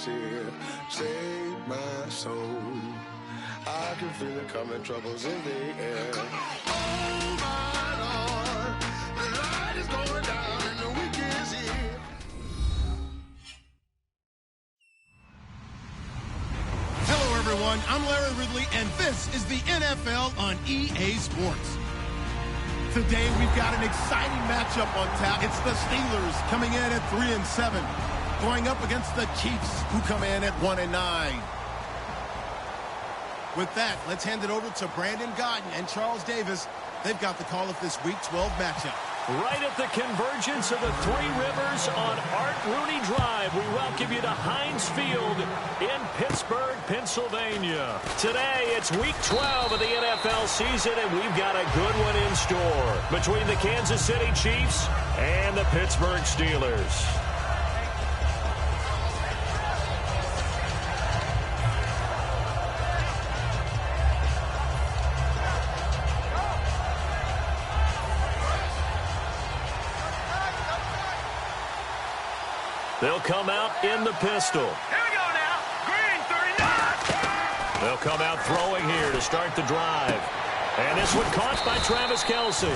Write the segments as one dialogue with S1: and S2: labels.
S1: here. Save my soul. I can feel it coming, troubles in the air. Oh my Lord, the light is going down and the week is here.
S2: Hello everyone, I'm Larry Ridley and this is the NFL on EA Sports. Today we've got an exciting matchup on tap. It's the Steelers coming in at 3-7, going up against the Chiefs who come in at 1-9. With that, let's hand it over to Brandon Godden and Charles Davis. They've got the call of this Week 12 matchup.
S3: Right at the convergence of the Three Rivers on Art Rooney Drive, we welcome you to Heinz Field in Pittsburgh, Pennsylvania. Today, it's Week 12 of the NFL season, and we've got a good one in store between the Kansas City Chiefs and the Pittsburgh Steelers. They'll come out in the pistol.
S4: Here we go now. Green 39.
S3: They'll come out throwing here to start the drive. And this one caught by Travis Kelce.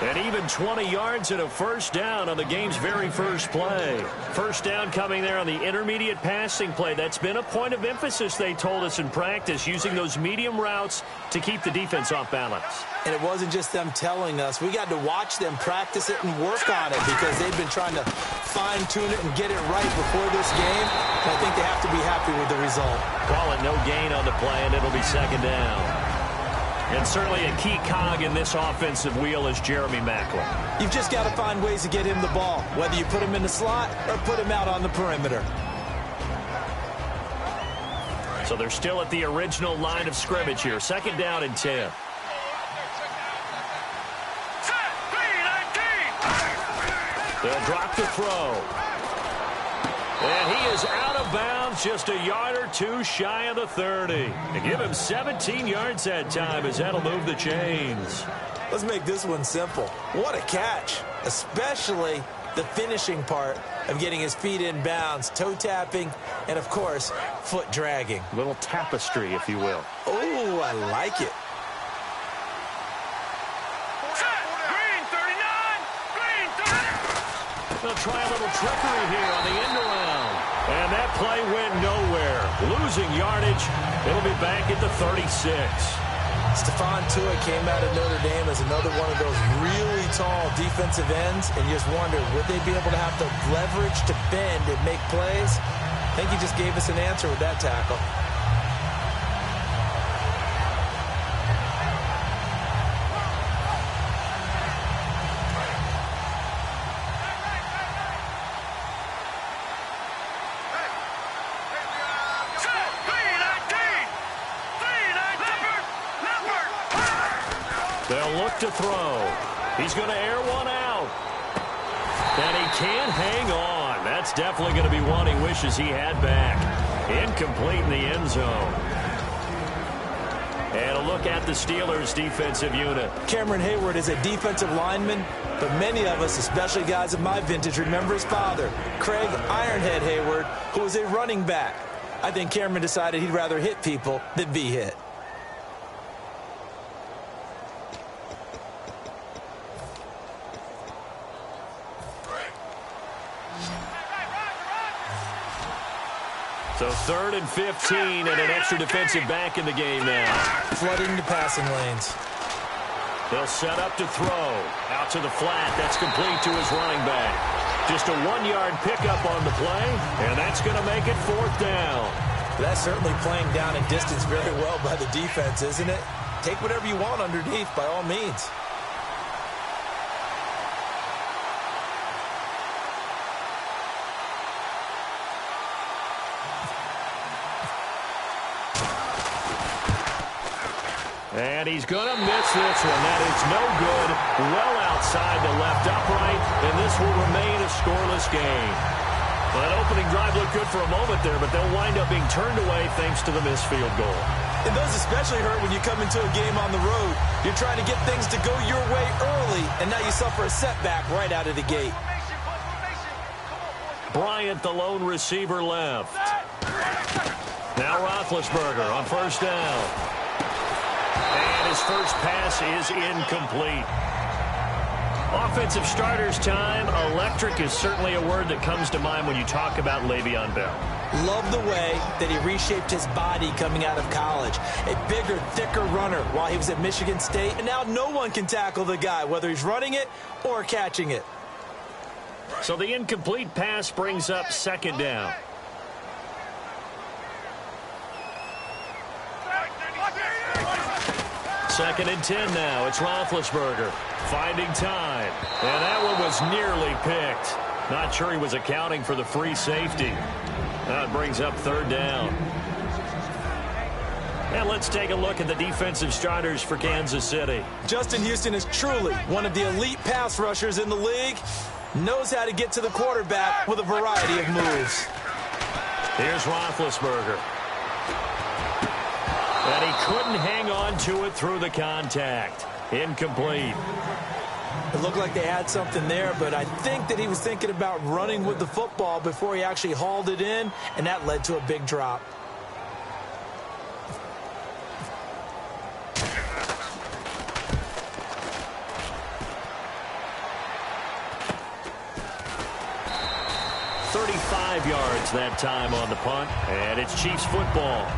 S3: And even 20 yards and a first down on the game's very first play. First down coming there on the intermediate passing play. That's been a point of emphasis, they told us in practice, using those medium routes to keep the defense off balance.
S5: And it wasn't just them telling us. We got to watch them practice it and work on it because they've been trying to fine-tune it and get it right before this game. And I think they have to be happy with the result.
S3: Call it no gain on the play, and it'll be second down. And certainly a key cog in this offensive wheel is Jeremy Maclin.
S5: You've just got to find ways to get him the ball, whether you put him in the slot or put him out on the perimeter.
S3: So they're still at the original line of scrimmage here. Second down and 10. They'll drop the throw. And he is out of bounds, just a yard or two shy of the 30. They give him 17 yards that time as that'll move the chains.
S5: Let's make this one simple. What a catch, especially the finishing part of getting his feet in bounds, toe tapping, and, of course, foot dragging.
S3: A little tapestry, if you will.
S5: Oh, I like it.
S3: They'll try a little trickery here on the end around. And that play went nowhere. Losing yardage. It'll be back at the 36.
S5: Stephon Tuitt came out of Notre Dame as another one of those really tall defensive ends, and you just wonder, would they be able to have the leverage to bend and make plays? I think he just gave us an answer with that tackle.
S3: They'll look to throw. He's going to air one out. And he can't hang on. That's definitely going to be one he wishes he had back. Incomplete in the end zone. And a look at the Steelers' defensive unit.
S5: Cameron Hayward is a defensive lineman, but many of us, especially guys of my vintage, remember his father, Craig Ironhead Hayward, who was a running back. I think Cameron decided he'd rather hit people than be hit.
S3: So 3rd and 15 and an extra defensive back in the game now.
S5: Flooding the passing lanes.
S3: They'll set up to throw. Out to the flat. That's complete to his running back. Just a 1-yard pickup on the play, and that's going to make it 4th down.
S5: That's certainly playing down in distance very well by the defense, isn't it? Take whatever you want underneath by all means.
S3: And he's going to miss this one. That is no good. Well outside the left upright, and this will remain a scoreless game. Well, that opening drive looked good for a moment there, but they'll wind up being turned away thanks to the missed field goal.
S5: And those especially hurt when you come into a game on the road. You're trying to get things to go your way early, and now you suffer a setback right out of the gate.
S3: Bryant, the lone receiver, left. Now Roethlisberger on first down. And his first pass is incomplete. Offensive starters time. Electric is certainly a word that comes to mind when you talk about Le'Veon Bell.
S5: Love the way that he reshaped his body coming out of college. A bigger, thicker runner while he was at Michigan State. And now no one can tackle the guy, whether he's running it or catching it.
S3: So the incomplete pass brings up second down. Second and 10 now. It's Roethlisberger finding time. And that one was nearly picked. Not sure he was accounting for the free safety. That brings up third down. And let's take a look at the defensive starters for Kansas City.
S5: Justin Houston is truly one of the elite pass rushers in the league. Knows how to get to the quarterback with a variety of moves.
S3: Here's Roethlisberger. And he couldn't hang on to it through the contact. Incomplete.
S5: It looked like they had something there, but I think that he was thinking about running with the football before he actually hauled it in, and that led to a big drop.
S3: Yards that time on the punt, and it's Chiefs football.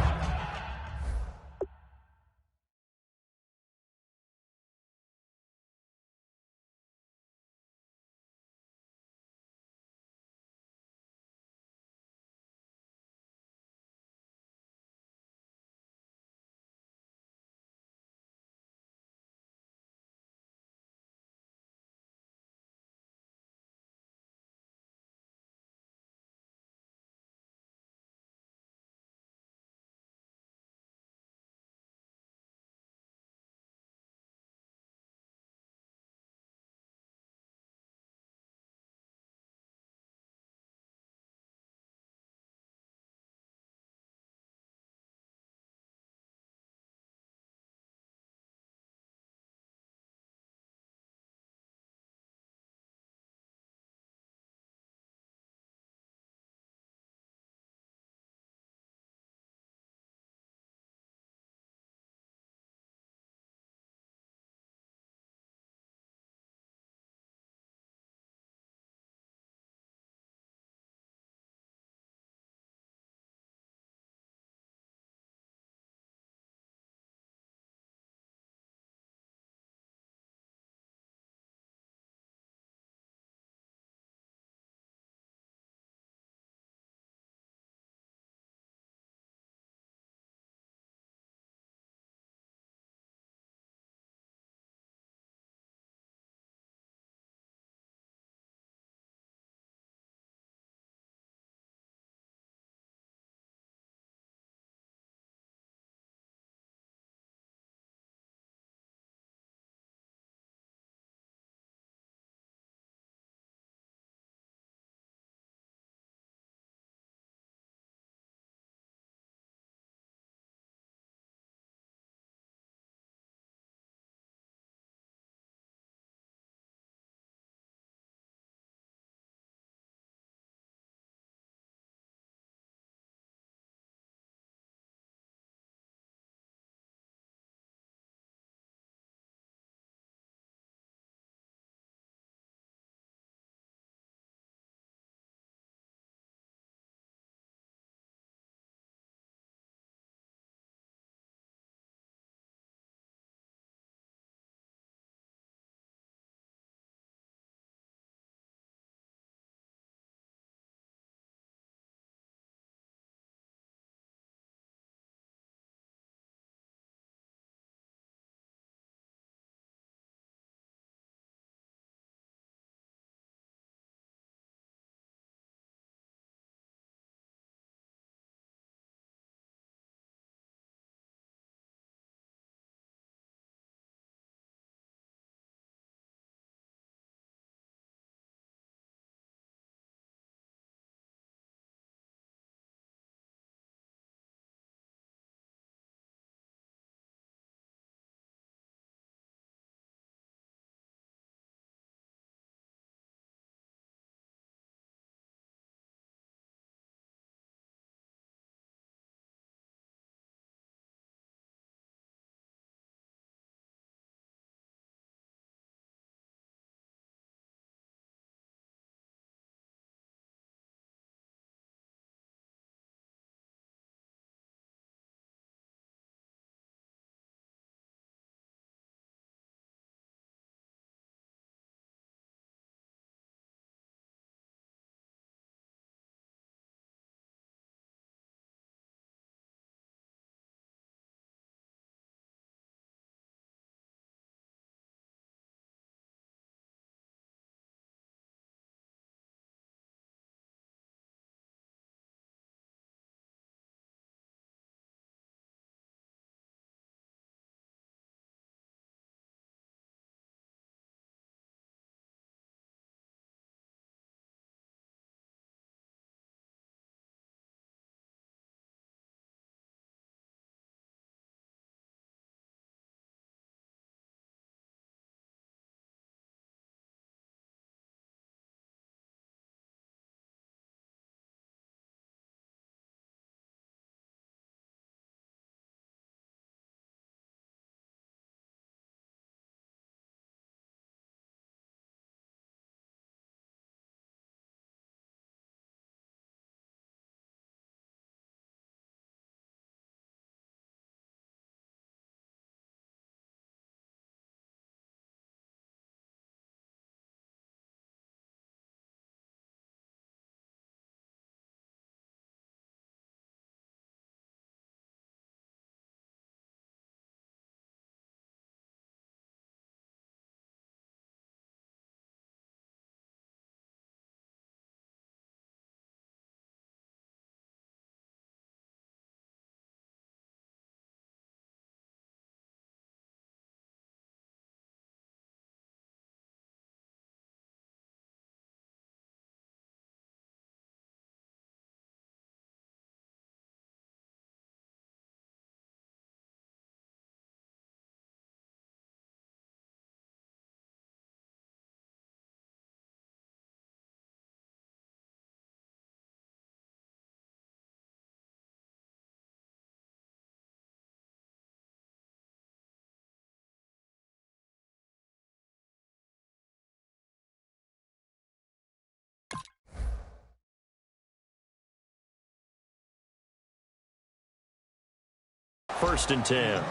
S3: 1st and 10.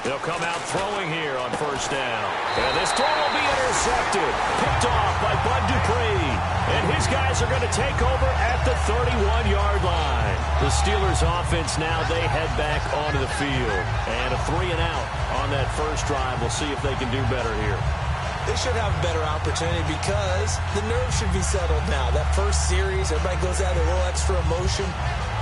S3: They'll come out throwing here on 1st down. And this throw will be intercepted. Picked off by Bud Dupree. And his guys are going to take over at the 31-yard line. The Steelers offense now, they head back onto the field. And a 3-and-out on that first drive. We'll see if they can do better here.
S5: They should have a better opportunity because the nerves should be settled now. That first series, everybody goes out with a little extra emotion.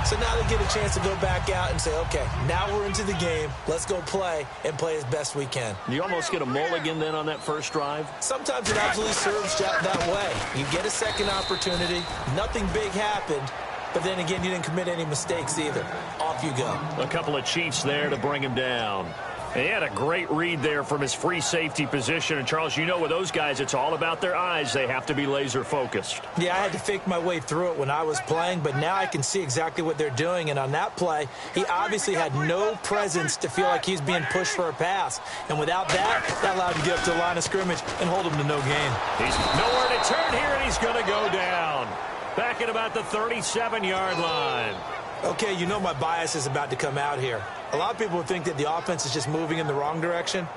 S5: So now they get a chance to go back out and say, okay, now we're into the game. Let's go play and play as best we can.
S3: You almost get a mulligan then on that first drive?
S5: Sometimes it absolutely serves that way. You get a second opportunity. Nothing big happened. But then again, you didn't commit any mistakes either. Off you go.
S3: A couple of Chiefs there to bring him down. And he had a great read there from his free safety position. And, Charles, you know with those guys, it's all about their eyes. They have to be laser focused.
S5: Yeah, I had to fake my way through it when I was playing, but now I can see exactly what they're doing. And on that play, he obviously had no presence to feel like he's being pushed for a pass. And without that, that allowed him to get up to the line of scrimmage and hold him to no gain.
S3: He's nowhere to turn here, and he's going to go down. Back at about the 37-yard line.
S5: Okay, you know my bias is about to come out here. A lot of people think that the offense is just moving in the wrong direction.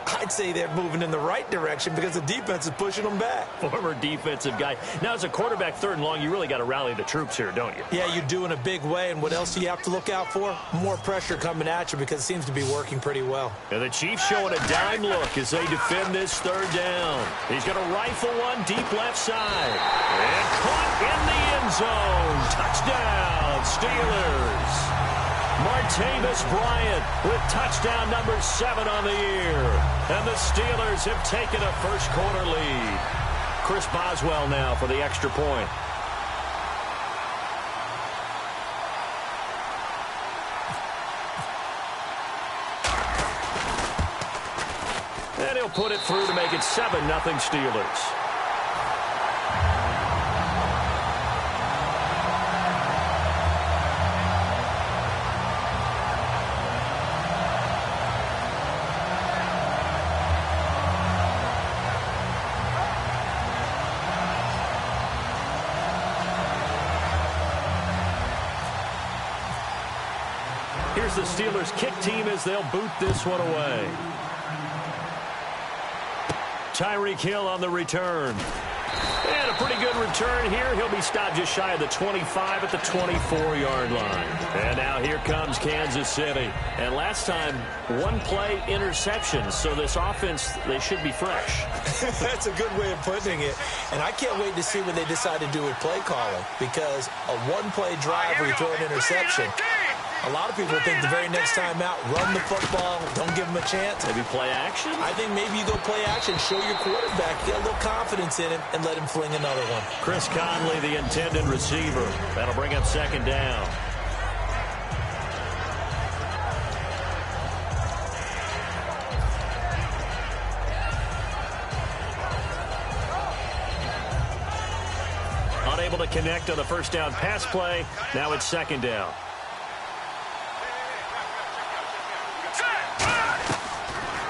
S5: I'd say they're moving in the right direction because the defense is pushing them back.
S3: Former defensive guy. Now, as a quarterback 3rd and long, you really got to rally the troops here, don't you?
S5: Yeah, you do in a big way. And what else do you have to look out for? More pressure coming at you because it seems to be working pretty well.
S3: And the Chiefs showing a dime look as they defend this 3rd down. He's going to rifle one deep left side. And caught in the end zone. Touchdown, Steelers. Martavis Bryant with touchdown number 7 on the year. And the Steelers have taken a first-quarter lead. Chris Boswell now for the extra point. And he'll put it through to make it 7-0 Steelers. Here's the Steelers kick team as they'll boot this one away. Tyreek Hill on the return. And a pretty good return here. He'll be stopped just shy of the 25 at the 24-yard line. And now here comes Kansas City. And last time, one play interception. So this offense, they should be fresh.
S5: That's a good way of putting it. And I can't wait to see what they decide to do with play calling. Because a one-play drive where you throw an interception, a lot of people think the very next time out, run the football, don't give him a chance.
S3: Maybe play action?
S5: I think maybe you go play action, show your quarterback, get a little confidence in him, and let him fling another one.
S3: Chris Conley, the intended receiver. That'll bring up 2nd down. Unable to connect on the first down pass play. Now it's 2nd down.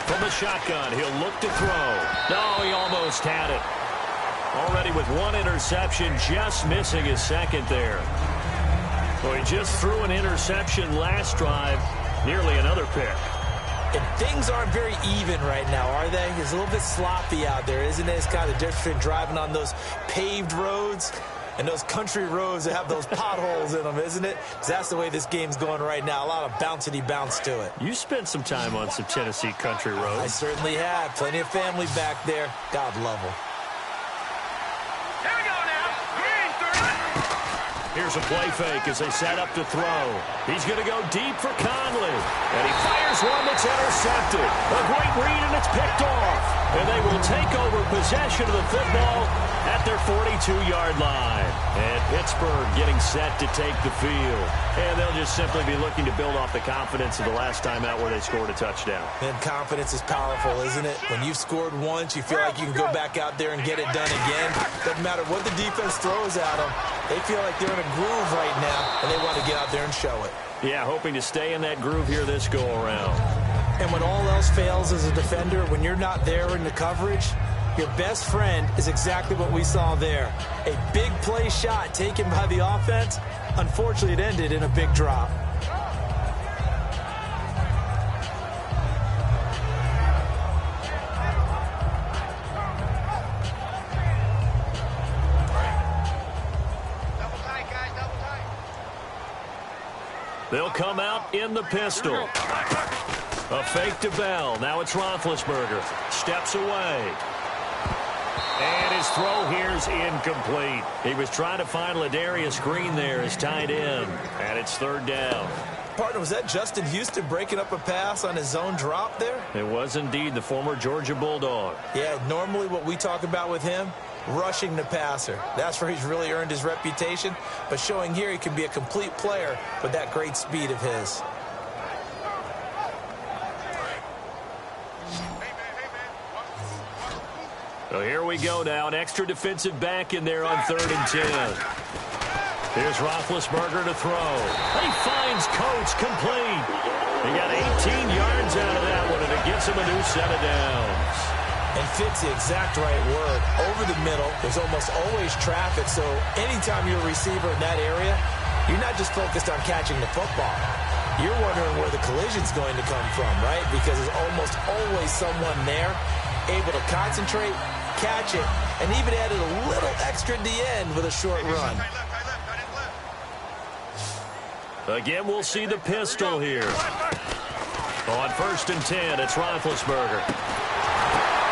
S3: From the shotgun, he'll look to throw. No, he almost had it. Already with one interception, just missing his 2nd there. Well, he just threw an interception last drive, nearly another pick.
S5: And things aren't very even right now, are they? It's a little bit sloppy out there, isn't it? It's kind of different between driving on those paved roads and those country roads that have those potholes in them, isn't it? 'Cause that's the way this game's going right now. A lot of bouncy bounce to it.
S3: You spent some time on some Tennessee country roads.
S5: I certainly have. Plenty of family back there. God love them.
S4: Here we go now. Green 30.
S3: Here's a play fake as they set up to throw. He's going to go deep for Conley. And he fires one that's intercepted. A great read, and it's picked off. And they will take over possession of the football at their 42-yard line. And Pittsburgh getting set to take the field. And they'll just simply be looking to build off the confidence of the last time out where they scored a touchdown.
S5: And confidence is powerful, isn't it? When you've scored once, you feel like you can go back out there and get it done again. Doesn't matter what the defense throws at them. They feel like they're in a groove right now, and they want to get out there and show it.
S3: Yeah, hoping to stay in that groove here this go-around.
S5: And when all else fails as a defender, when you're not there in the coverage, your best friend is exactly what we saw there. A big play shot taken by the offense. Unfortunately, it ended in a big drop.
S3: They'll come out in the pistol. A fake to Bell. Now it's Roethlisberger. Steps away. And his throw here's incomplete. He was trying to find Ladarius Green there as tight end. And it's third down.
S5: Partner, was that Justin Houston breaking up a pass on his own drop there?
S3: It was indeed the former Georgia Bulldog.
S5: Yeah, normally what we talk about with him, rushing the passer. That's where he's really earned his reputation. But showing here he can be a complete player with that great speed of his.
S3: So here we go now. An extra defensive back in there on 3rd and 10. Here's Roethlisberger to throw. He finds Coates complete. He got 18 yards out of that one, and it gets him a new set of downs.
S5: And fits the exact right word. Over the middle, there's almost always traffic, so anytime you're a receiver in that area, you're not just focused on catching the football. You're wondering where the collision's going to come from, right? Because there's almost always someone there able to concentrate, catch it, and even added a little extra at the end with a short run.
S3: Again, we'll see the pistol here. On 1st and 10, it's Roethlisberger.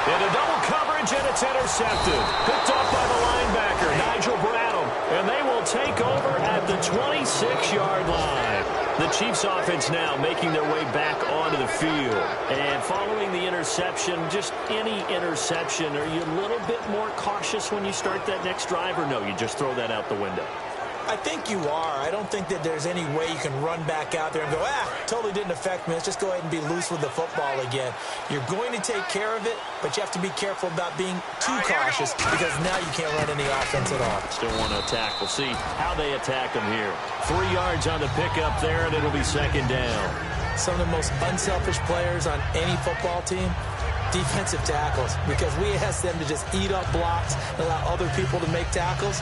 S3: Into double coverage, and it's intercepted. Picked up by the linebacker, Nigel Bradham. And they will take over at the 26-yard line. The Chiefs offense now making their way back onto the field. And following the interception, just any interception, are you a little bit more cautious when you start that next drive, or no, you just throw that out the window?
S5: I think you are. I don't think that there's any way you can run back out there and go, totally didn't affect me. Let's just go ahead and be loose with the football again. You're going to take care of it, but you have to be careful about being too cautious because now you can't run any offense at all.
S3: Still want to attack. We'll see how they attack them here. 3 yards on the pickup there, and it'll be 2nd down.
S5: Some of the most unselfish players on any football team, defensive tackles, because we ask them to just eat up blocks and allow other people to make tackles.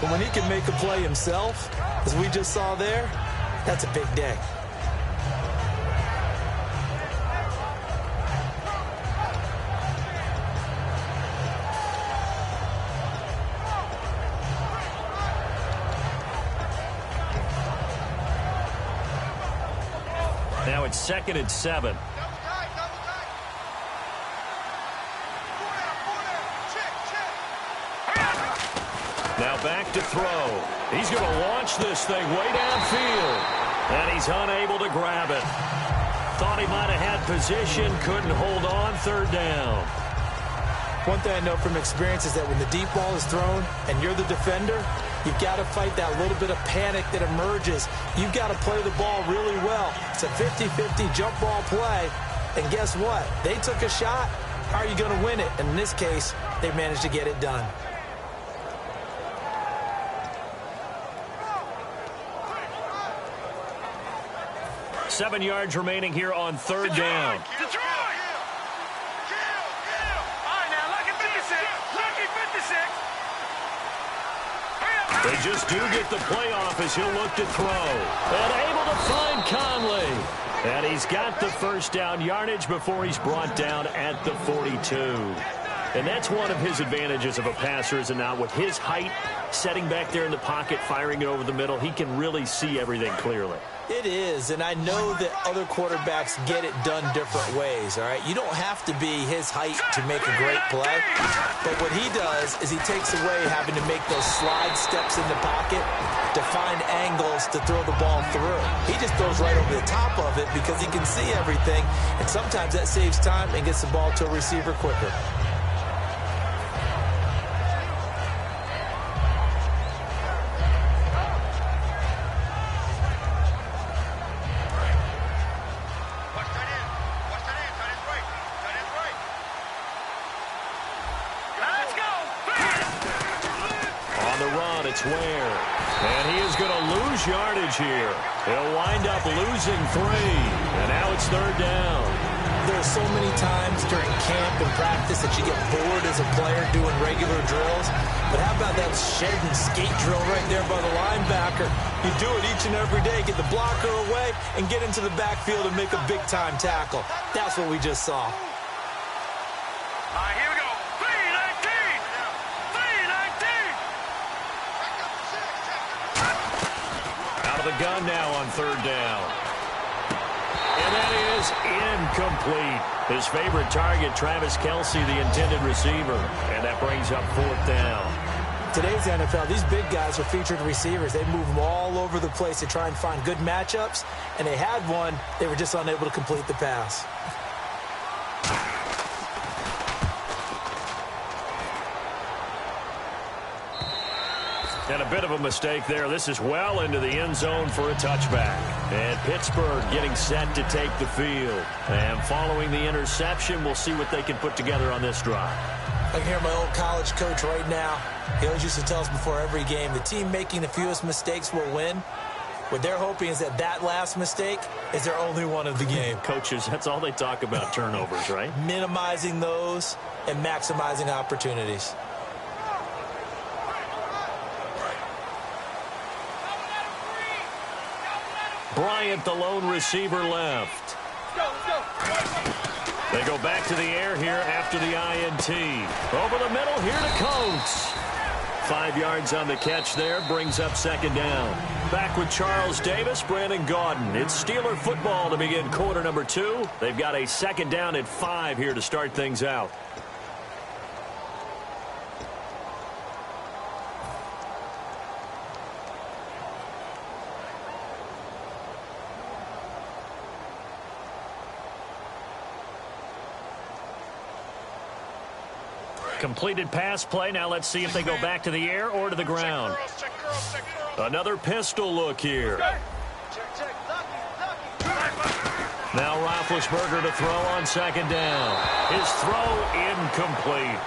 S5: But when he can make a play himself, as we just saw there, that's a big day.
S3: Now it's 2nd and 7. Now back to throw. He's going to launch this thing way downfield. And he's unable to grab it. Thought he might have had position, couldn't hold on, 3rd down.
S5: One thing I know from experience is that when the deep ball is thrown and you're the defender, you've got to fight that little bit of panic that emerges. You've got to play the ball really well. It's a 50-50 jump ball play. And guess what? They took a shot. How are you going to win it? And in this case, they managed to get it done.
S3: Seven yards remaining here on 3rd down.
S4: Detroit! All right, now, lucky 56. Lucky 56.
S3: They just do get the playoff as he'll look to throw. And able to find Conley. And he's got the 1st down yardage before he's brought down at the 42. And that's one of his advantages of a passer, is it not? With his height, setting back there in the pocket, firing it over the middle, he can really see everything clearly.
S5: It is, and I know that other quarterbacks get it done different ways, all right? You don't have to be his height to make a great play, but what he does is he takes away having to make those slide steps in the pocket to find angles to throw the ball through. He just throws right over the top of it because he can see everything, and sometimes that saves time and gets the ball to a receiver quicker.
S3: It's Ware. And he is going to lose yardage here. He'll wind up losing 3. And now it's 3rd down.
S5: There are so many times during camp and practice that you get bored as a player doing regular drills. But how about that shed and skate drill right there by the linebacker? You do it each and every day. Get the blocker away and get into the backfield and make a big-time tackle. That's what we just saw.
S4: All right, here we go. 319! 319!
S3: Out of the gun now on 3rd down. And that is incomplete. His favorite target, Travis Kelce, the intended receiver. And that brings up 4th down.
S5: Today's NFL, these big guys are featured receivers. They move them all over the place to try and find good matchups. And they had one. They were just unable to complete the pass.
S3: And a bit of a mistake there. This is well into the end zone for a touchback. And Pittsburgh getting set to take the field. And following the interception, we'll see what they can put together on this drive.
S5: I can hear my old college coach right now. He always used to tell us before every game, the team making the fewest mistakes will win. What they're hoping is that that last mistake is their only one of the game.
S3: Coaches, that's all they talk about, turnovers, right?
S5: Minimizing those and maximizing opportunities.
S3: Bryant, the lone receiver, left. They go back to the air here after the INT. Over the middle, here to Coates. 5 yards on the catch there, brings up 2nd down. Back with Charles Davis, Brandon Gaudin. It's Steeler football to begin quarter number 2. They've got a 2nd down at 5 here to start things out. Completed pass play. Now let's see if they go back to the air or to the ground. Another pistol look here. Now Roethlisberger to throw on 2nd down. His throw incomplete.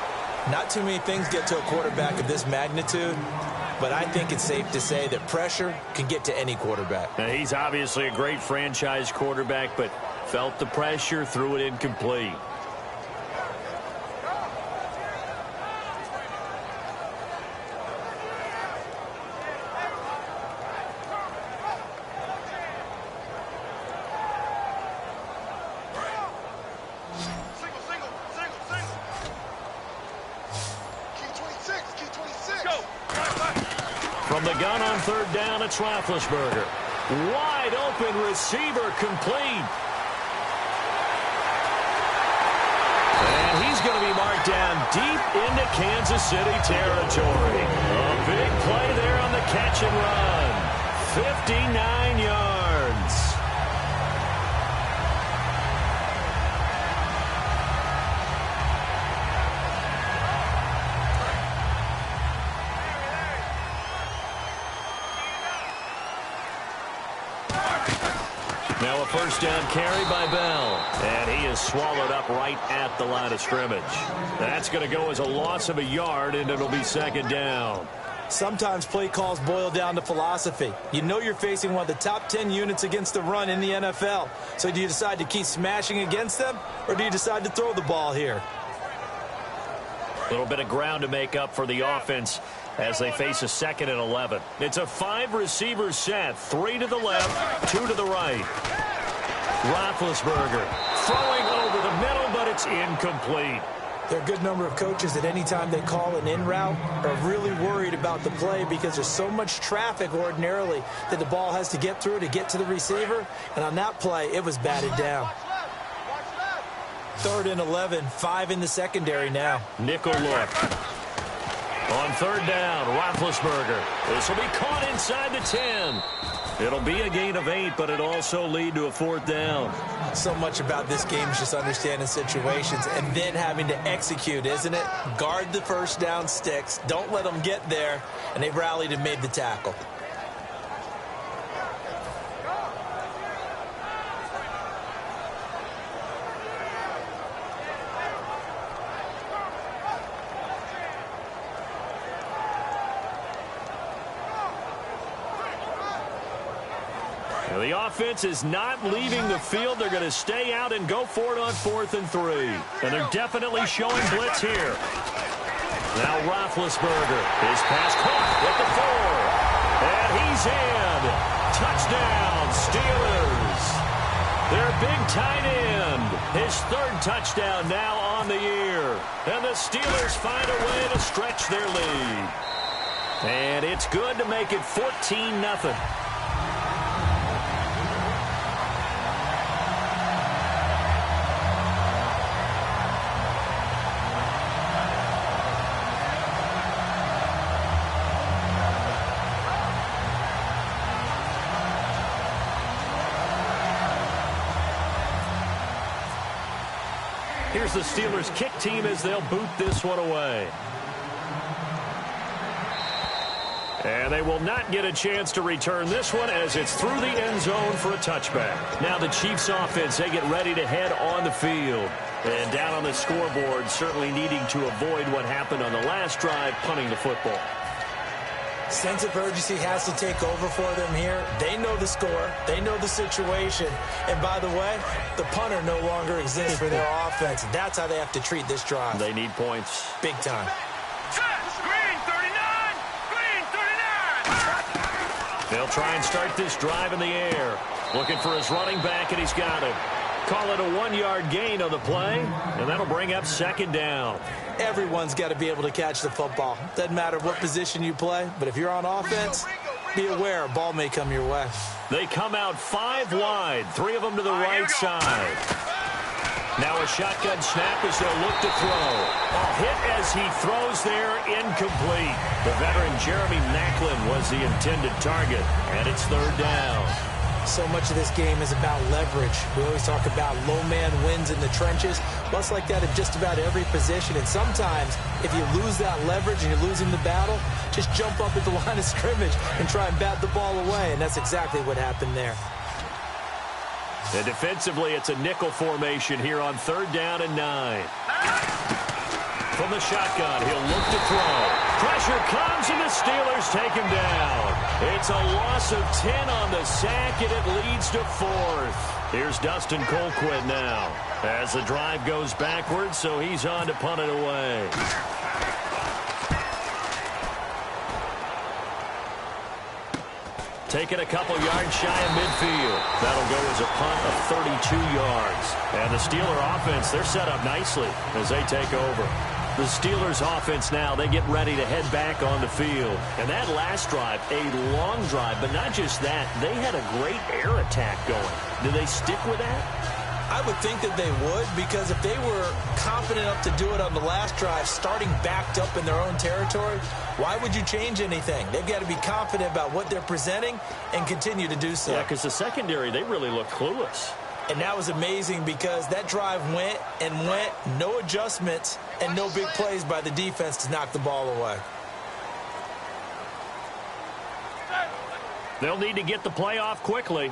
S5: Not too many things get to a quarterback of this magnitude, but I think it's safe to say that pressure can get to any quarterback.
S3: Now, he's obviously a great franchise quarterback, but felt the pressure, threw it incomplete. From the gun on 3rd down, it's Roethlisberger. Wide open receiver complete. And he's going to be marked down deep into Kansas City territory. A big play there on the catch and run. 59 yards. Now a 1st down carry by Bell. And he is swallowed up right at the line of scrimmage. That's going to go as a loss of a yard, and it'll be 2nd down.
S5: Sometimes play calls boil down to philosophy. You know you're facing one of the top 10 units against the run in the NFL. So do you decide to keep smashing against them, or do you decide to throw the ball here?
S3: A little bit of ground to make up for the offense as they face a 2nd and 11. It's a 5-receiver set. 3 to the left, 2 to the right. Roethlisberger throwing over the middle, but it's incomplete.
S5: There are a good number of coaches that any time they call an in route are really worried about the play because there's so much traffic ordinarily that the ball has to get through to get to the receiver. And on that play, it was batted down. 3rd and 11, 5 in the secondary now.
S3: Nickel look. On 3rd down, Roethlisberger. This will be caught inside the 10. It'll be a gain of 8, but it'll also lead to a 4th down.
S5: So much about this game is just understanding situations and then having to execute, isn't it? Guard the 1st down sticks. Don't let them get there. And they rallied and made the tackle.
S3: And the offense is not leaving the field. They're going to stay out and go for it on 4th and 3. And they're definitely showing blitz here. Now Roethlisberger. His pass caught at the 4. And he's in. Touchdown, Steelers. Their big tight end. His 3rd touchdown now on the year. And the Steelers find a way to stretch their lead. And it's good to make it 14-0. Here's the Steelers kick team as they'll boot this one away. And they will not get a chance to return this one as it's through the end zone for a touchback. Now the Chiefs offense, they get ready to head on the field. And down on the scoreboard, certainly needing to avoid what happened on the last drive, punting the football.
S5: Sense of urgency has to take over for them here. They know the score. They know the situation. And by the way, the punter no longer exists for their offense. That's how they have to treat this drive.
S3: They need points.
S5: Big time.
S4: Green 39! Green 39!
S3: They'll try and start this drive in the air. Looking for his running back, and he's got it. Call it a 1-yard gain on the play, and that'll bring up 2nd down.
S5: Everyone's got to be able to catch the football. Doesn't matter what position you play, but if you're on offense, be aware a ball may come your way.
S3: They come out 5 wide, 3 of them to the right side. Now a shotgun snap as they'll look to throw. A hit as he throws there, incomplete. The veteran Jeremy Maclin was the intended target, and it's 3rd down.
S5: So much of this game is about leverage. We always talk about low man wins in the trenches. Well, it's like that at just about every position. And sometimes, if you lose that leverage and you're losing the battle, just jump up at the line of scrimmage and try and bat the ball away. And that's exactly what happened there.
S3: And defensively, it's a nickel formation here on 3rd down and 9. From the shotgun, he'll look to throw. Pressure comes, and the Steelers take him down. It's a loss of 10 on the sack, and it leads to 4th. Here's Dustin Colquitt now as the drive goes backwards, so he's on to punt it away. Taking a couple yards shy of midfield. That'll go as a punt of 32 yards. And the Steeler offense, they're set up nicely as they take over. The Steelers offense now, they get ready to head back on the field. And that last drive, a long drive, but not just that, they had a great air attack going. Do they stick with that?
S5: I would think that they would, because if they were confident enough to do it on the last drive, starting backed up in their own territory, why would you change anything? They've got to be confident about what they're presenting and continue to do so.
S3: Yeah, because the secondary, they really look clueless.
S5: And that was amazing because that drive went and went, no adjustments, and no big plays by the defense to knock the ball away.
S3: They'll need to get the play off quickly.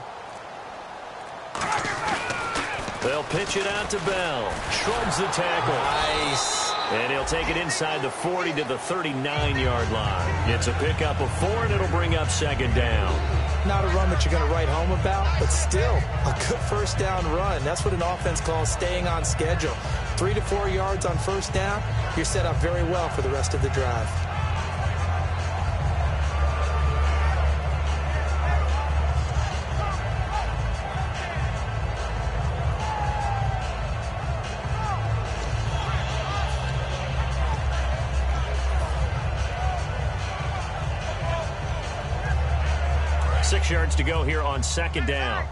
S3: They'll pitch it out to Bell. Shrugs the tackle.
S5: Nice.
S3: And he'll take it inside the 40 to the 39-yard line. It's a pickup of 4, and it'll bring up 2nd down.
S5: Not a run that you're going to write home about, but still a good 1st down run. That's what an offense calls staying on schedule. 3 to 4 yards on 1st down, you're set up very well for the rest of the drive.
S3: Six yards to go here on 2nd down.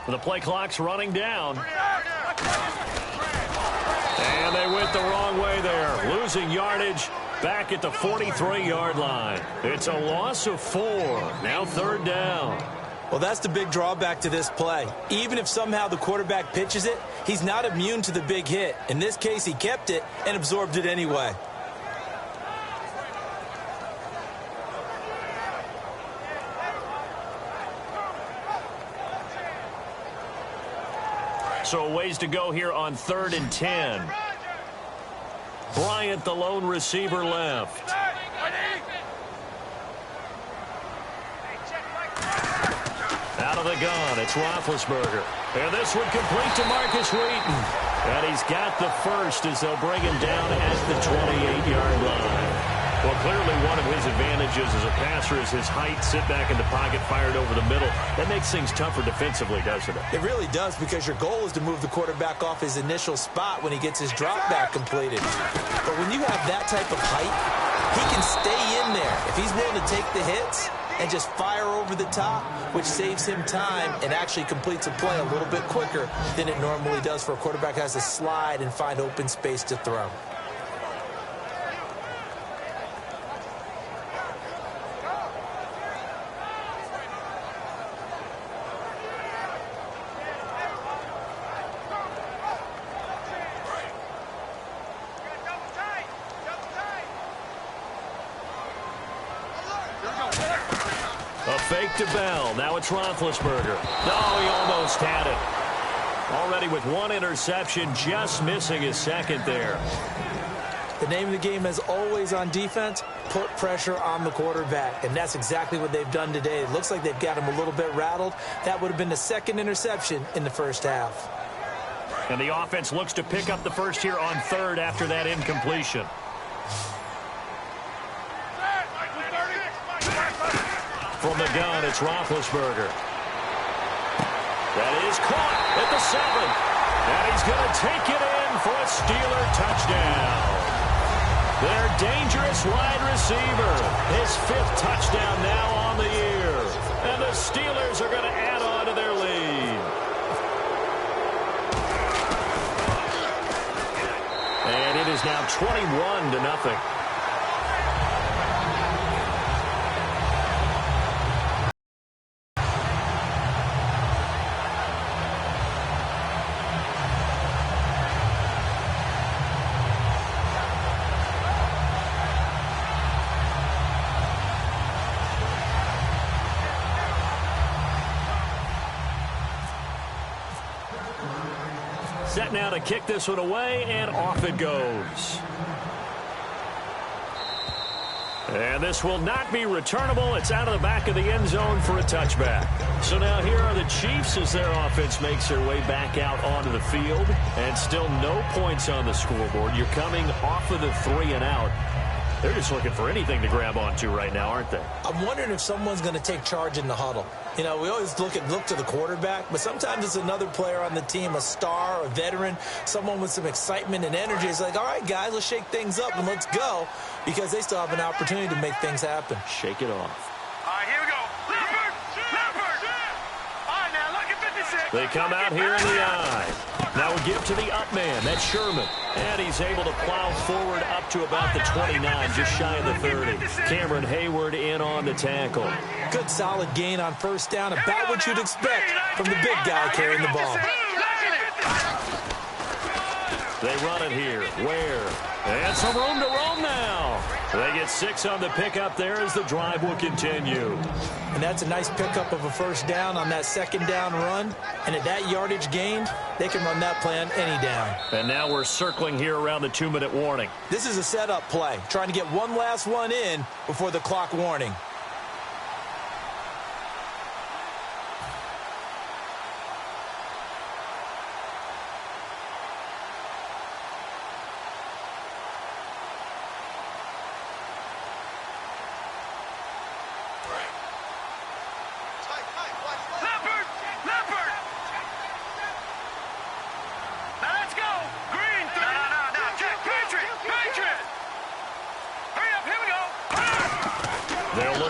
S3: The play clock's running down. And they went the wrong way there. Losing yardage back at the 43-yard line. It's a loss of 4. Now 3rd down.
S5: Well, that's the big drawback to this play. Even if somehow the quarterback pitches it, he's not immune to the big hit. In this case, he kept it and absorbed it anyway.
S3: So a ways to go here on 3rd and 10. Bryant, the lone receiver, left. From the gun, it's Roethlisberger. And this one complete to Marcus Wheaton. And he's got the first as they'll bring him down at the 28-yard line. Well, clearly one of his advantages as a passer is his height, sit back in the pocket, fired over the middle. That makes things tougher defensively, doesn't it?
S5: It really does, because your goal is to move the quarterback off his initial spot when he gets his drop back completed. But when you have that type of height, he can stay in there if he's willing to take the hits and just fire over the top, which saves him time and actually completes a play a little bit quicker than it normally does for a quarterback who has to slide and find open space to throw.
S3: A fake to Bell. Now it's Roethlisberger. No, he almost had it. Already with one interception, just missing his second there.
S5: The name of the game is always on defense, put pressure on the quarterback. And that's exactly what they've done today. It looks like they've got him a little bit rattled. That would have been the second interception in the first half.
S3: And the offense looks to pick up the first here on third after that incompletion. From the gun, it's Roethlisberger. That is caught at the 7. And he's going to take it in for a Steeler touchdown. Their dangerous wide receiver. His 5th touchdown now on the year. And the Steelers are going to add on to their lead. And it is now 21-0. Set now to kick this one away, and off it goes. And this will not be returnable. It's out of the back of the end zone for a touchback. So now here are the Chiefs as their offense makes their way back out onto the field. And still no points on the scoreboard. You're coming off of the 3 and out. They're just looking for anything to grab onto right now, aren't they?
S5: I'm wondering if someone's going to take charge in the huddle. You know, we always look to the quarterback, but sometimes it's another player on the team, a star, a veteran, someone with some excitement and energy. It's like, all right, guys, let's shake things up and let's go, because they still have an opportunity to make things happen.
S3: Shake it off.
S4: All right, here we go. Leopard! Leopard! All right, now look at 56.
S3: They come out here in the eye. Now we give to the up man. That's Sherman. And he's able to plow forward up to about the 29, just shy of the 30. Cameron Hayward in on the tackle.
S5: Good solid gain on first down, about what you'd expect from the big guy carrying the ball.
S3: They run it here. Where? And some room to roam now. They get 6 on the pickup there as the drive will continue.
S5: And that's a nice pickup of a first down on that second down run. And at that yardage gained, they can run that play on any down.
S3: And now we're circling here around the 2-minute warning.
S5: This is a setup play, trying to get one last one in before the clock warning.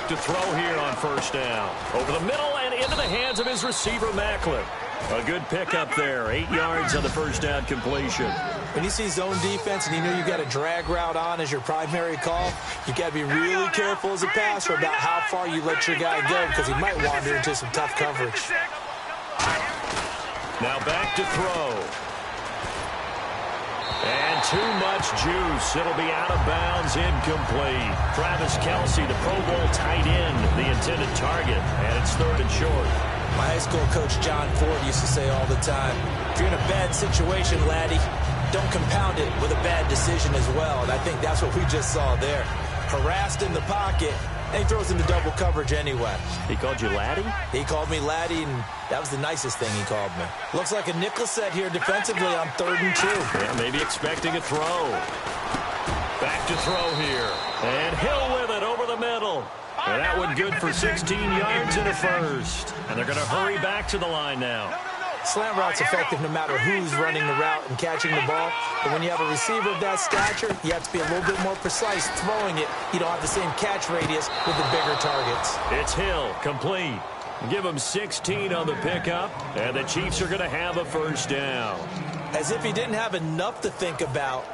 S3: To throw here on first down. Over the middle and into the hands of his receiver, Macklin. A good pickup there. 8 yards on the first down completion.
S5: When you see zone defense and you know you've got a drag route on as your primary call, you've got to be really careful as a passer about how far you let your guy go, because he might wander into some tough coverage.
S3: Now back to throw. And too much juice. It'll be out of bounds, incomplete. Travis Kelce, the Pro Bowl tight end, the intended target, and it's 3rd and short.
S5: My high school coach, John Ford, used to say all the time, if you're in a bad situation, laddie, don't compound it with a bad decision as well. And I think that's what we just saw there. Harassed in the pocket, and he throws into double coverage anyway.
S3: He called you laddie?
S5: He called me laddie, and that was the nicest thing he called me. Looks like a nickel set here defensively on 3rd and 2.
S3: Yeah, maybe expecting a throw. Back to throw here. And Hill with it over the middle. And that one good for 16 yards and a first. And they're going to hurry back to the line now.
S5: Slant route's effective no matter who's running the route and catching the ball. But when you have a receiver of that stature, you have to be a little bit more precise throwing it. You don't have the same catch radius with the bigger targets.
S3: It's Hill, complete. Give him 16 on the pickup, and the Chiefs are going to have a first down.
S5: As if he didn't have enough to think about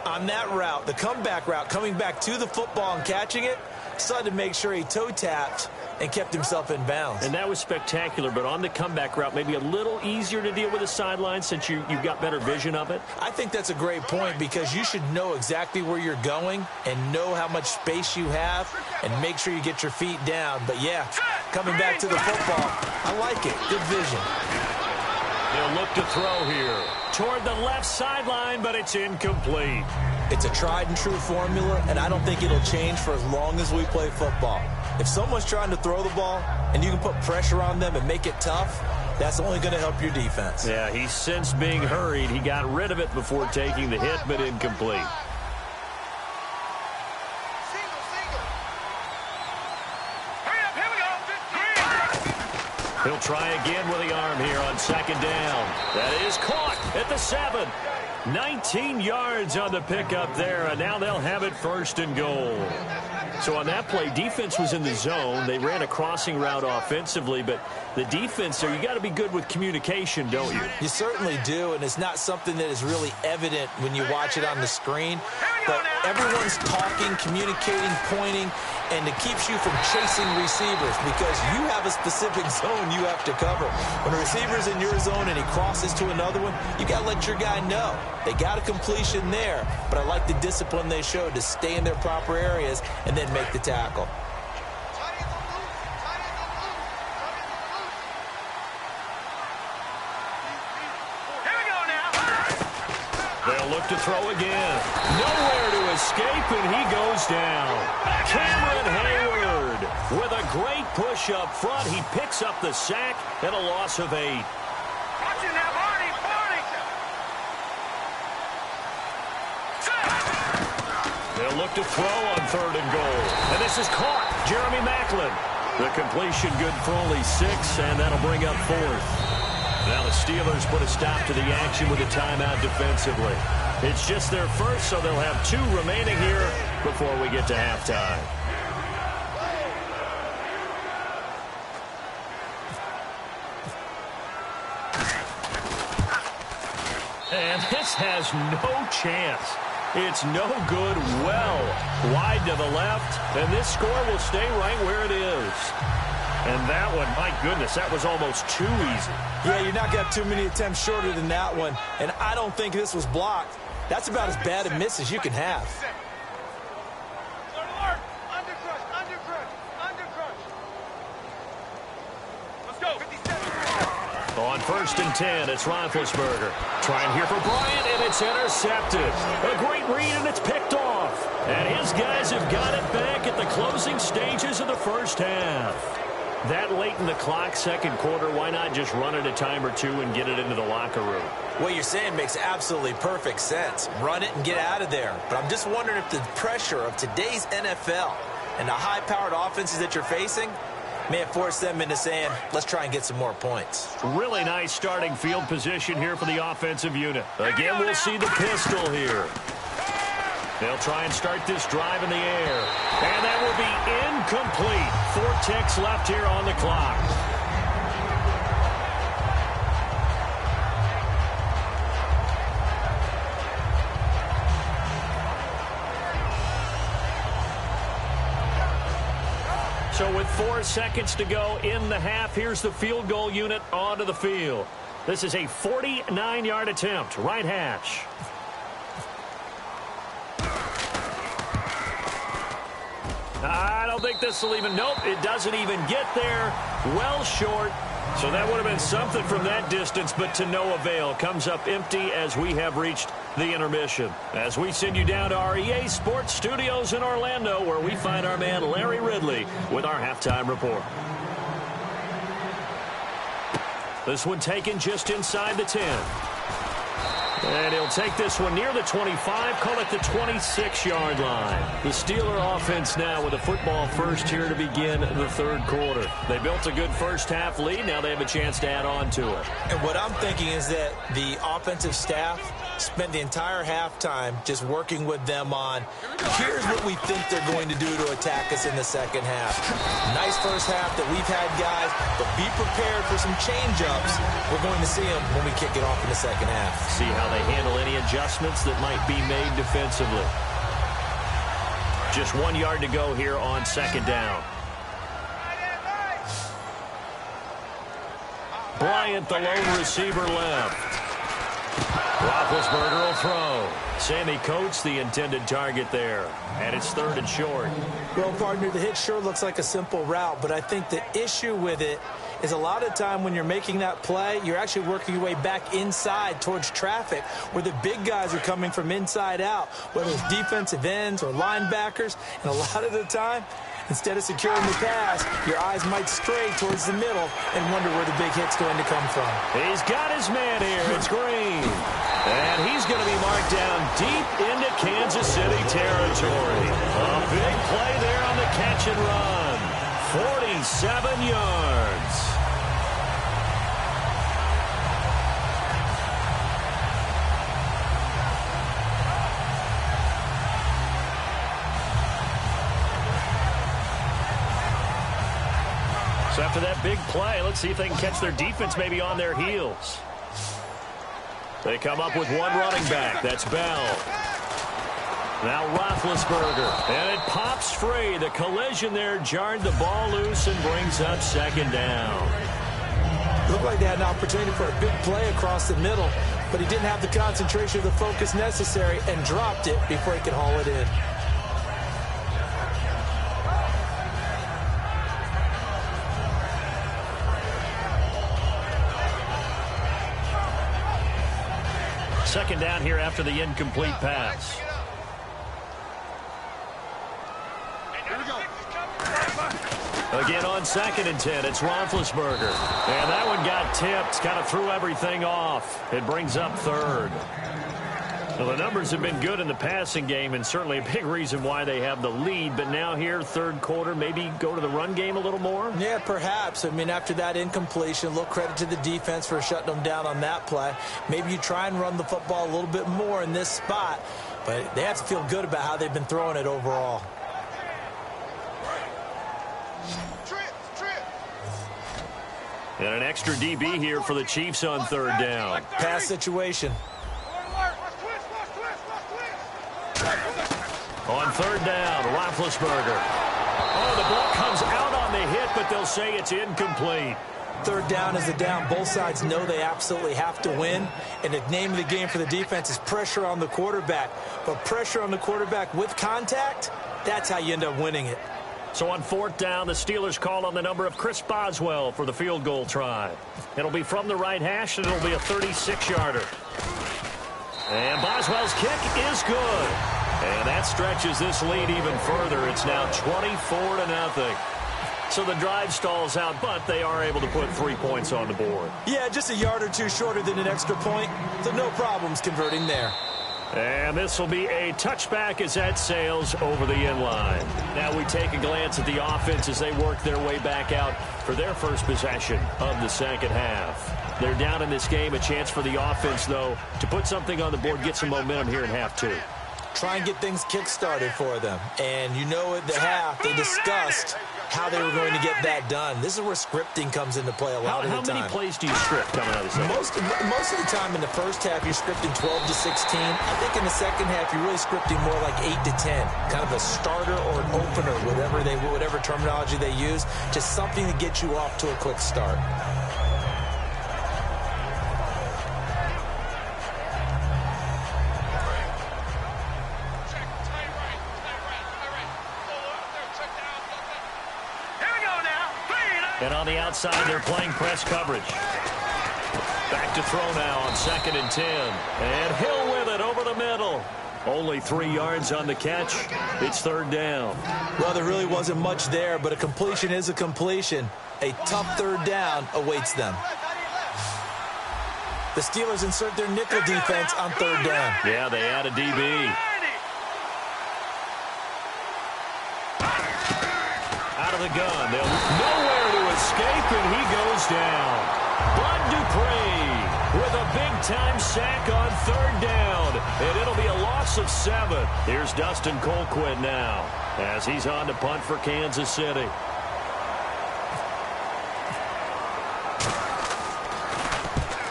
S5: on that route, the comeback route, coming back to the football and catching it, decided to make sure he toe-tapped and kept himself in bounds.
S3: And that was spectacular, but on the comeback route, maybe a little easier to deal with the sideline since you've got better vision of it?
S5: I think that's a great point because you should know exactly where you're going and know how much space you have and make sure you get your feet down. But, yeah, coming back to the football, I like it. Good vision.
S3: They'll look to throw here toward the left sideline, but it's incomplete.
S5: It's a tried-and-true formula, and I don't think it'll change for as long as we play football. If someone's trying to throw the ball and you can put pressure on them and make it tough, that's only going to help your defense.
S3: Yeah, he's since being hurried. He got rid of it before taking the hit, but incomplete. He'll try again with the arm here on 2nd down. That is caught at the 7. 19 yards on the pickup there, and now they'll have it 1st and goal. So on that play, defense was in the zone. They ran a crossing route offensively, but the defense there, you got to be good with communication, don't you?
S5: You certainly do, and it's not something that is really evident when you watch it on the screen. But everyone's talking, communicating, pointing, and it keeps you from chasing receivers because you have a specific zone you have to cover. When a receiver's in your zone and he crosses to another one, you got to let your guy know. They got a completion there, but I like the discipline they showed to stay in their proper areas and then make the tackle.
S3: They'll look to throw again. Nowhere to escape, and he goes down. Cameron Hayward with a great push up front. He picks up the sack and a loss of 8. They'll look to throw on 3rd and goal. And this is caught. Jeremy Maclin. The completion good for only 6, and that'll bring up 4th. Now the Steelers put a stop to the action with a timeout defensively. It's just their first, so they'll have 2 remaining here before we get to halftime. And this has no chance. It's no good, well wide to the left, and this score will stay right where it is. And that one, my goodness, that was almost too easy.
S5: Yeah, you're not going to have too many attempts shorter than that one, and I don't think this was blocked. That's about as bad a miss as you can have.
S3: On 1st and 10, it's Roethlisberger. Trying here for Bryant, and it's intercepted. A great read, and it's picked off. And his guys have got it back at the closing stages of the first half. That late in the clock, 2nd quarter, why not just run it a time or 2 and get it into the locker room?
S5: What you're saying makes absolutely perfect sense. Run it and get out of there. But I'm just wondering if the pressure of today's NFL and the high-powered offenses that you're facing may have forced them into saying, let's try and get some more points.
S3: Really nice starting field position here for the offensive unit. Again, we'll see the pistol here. They'll try and start this drive in the air. And that will be incomplete. 4 ticks left here on the clock. So with 4 seconds to go in the half, here's the field goal unit onto the field. This is a 49-yard attempt, right hash. I don't think this will even, nope, it doesn't even get there. well short. So that would have been something from that distance, but to no avail. Comes up empty as we have reached the intermission. As we send you down to our EA Sports Studios in Orlando, where we find our man Larry Ridley with our halftime report. This one taken just inside the 10. And he'll take this one near the 25, call it the 26-yard line. The Steeler offense now with a football first here to begin the third quarter. They built a good first-half lead. Now they have a chance to add on to it.
S5: And what I'm thinking is that the offensive staff spent the entire halftime just working with them on, here's what we think they're going to do to attack us in the second half. Nice first half that we've had, guys, but be prepared for some change-ups. We're going to see them when we kick it off in the second half.
S3: See how they handle any adjustments that might be made defensively. Just 1 yard to go here on second down. Bryant, the lone receiver, left. Roethlisberger will throw. Sammy Coates, the intended target there. And it's third and short.
S5: Well, partner, the hit sure looks like a simple route, but I think the issue with it is a lot of time when you're making that play, you're actually working your way back inside towards traffic where the big guys are coming from inside out, whether it's defensive ends or linebackers. And a lot of the time, instead of securing the pass, your eyes might stray towards the middle and wonder where the big hit's going to come from.
S3: He's got his man here. It's Green. And he's going to be marked down deep into Kansas City territory. A big play there on the catch and run. 47 yards. So after that big play, let's see if they can catch their defense maybe on their heels. They come up with one running back. That's Bell. Now Roethlisberger. And it pops free. The collision there jarred the ball loose and brings up second down.
S5: Looked like they had an opportunity for a big play across the middle, but he didn't have the concentration or the focus necessary and dropped it before he could haul it in.
S3: Second down here after the incomplete pass. Again on 2nd and 10, it's Roethlisberger. And that one got tipped, kind of threw everything off. It brings up third. Well, the numbers have been good in the passing game, and certainly a big reason why they have the lead. But now here, third quarter, maybe go to the run game a little more?
S5: Yeah, perhaps. I mean, after that incompletion, a little credit to the defense for shutting them down on that play. Maybe you try and run the football a little bit more in this spot, but they have to feel good about how they've been throwing it overall.
S3: And an extra DB here for the Chiefs on third down.
S5: Pass situation.
S3: On third down, Roethlisberger. Oh, the ball comes out on the hit, but they'll say it's incomplete.
S5: Third down is the down. Both sides know they absolutely have to win. And the name of the game for the defense is pressure on the quarterback. But pressure on the quarterback with contact, that's how you end up winning it.
S3: So on fourth down, the Steelers call on the number of Chris Boswell for the field goal try. It'll be from the right hash, and it'll be a 36-yarder. And Boswell's kick is good. And that stretches this lead even further. It's now 24-0. So the drive stalls out, but they are able to put 3 points on the board.
S5: Yeah, just a yard or two shorter than an extra point, so no problems converting there.
S3: And this will be a touchback as that sails over the end line. Now we take a glance at the offense as they work their way back out for their first possession of the second half. They're down in this game. A chance for the offense, though, to put something on the board, get some momentum here in half two.
S5: Try and get things kick-started for them. And you know at the half, they discussed how they were going to get that done. This is where scripting comes into play a lot of the time.
S3: How many plays do you script coming out of this?
S5: Most of the time in the first half, you're scripting 12 to 16. I think in the second half, you're really scripting more like 8 to 10. Kind of a starter or an opener, whatever terminology they use. Just something to get you off to a quick start.
S3: And on the outside, they're playing press coverage. Back to throw now on 2nd and 10. And Hill with it over the middle. Only 3 yards on the catch. It's 3rd down.
S5: Well, there really wasn't much there, but a completion is a completion. A tough 3rd down awaits them. The Steelers insert their nickel defense on 3rd down.
S3: Yeah, they add a DB. Out of the gun. They'll nowhere to escape, and he goes down. Bud Dupree with a big-time sack on 3rd down, and it'll be a loss of 7. Here's Dustin Colquitt now as he's on to punt for Kansas City.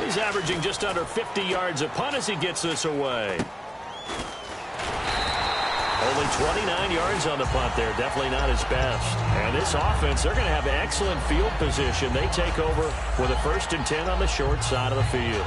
S3: He's averaging just under 50 yards a punt as he gets this away. Only 29 yards on the punt there. Definitely not his best. And this offense, they're going to have excellent field position. They take over with a 1st and 10 on the short side of the field.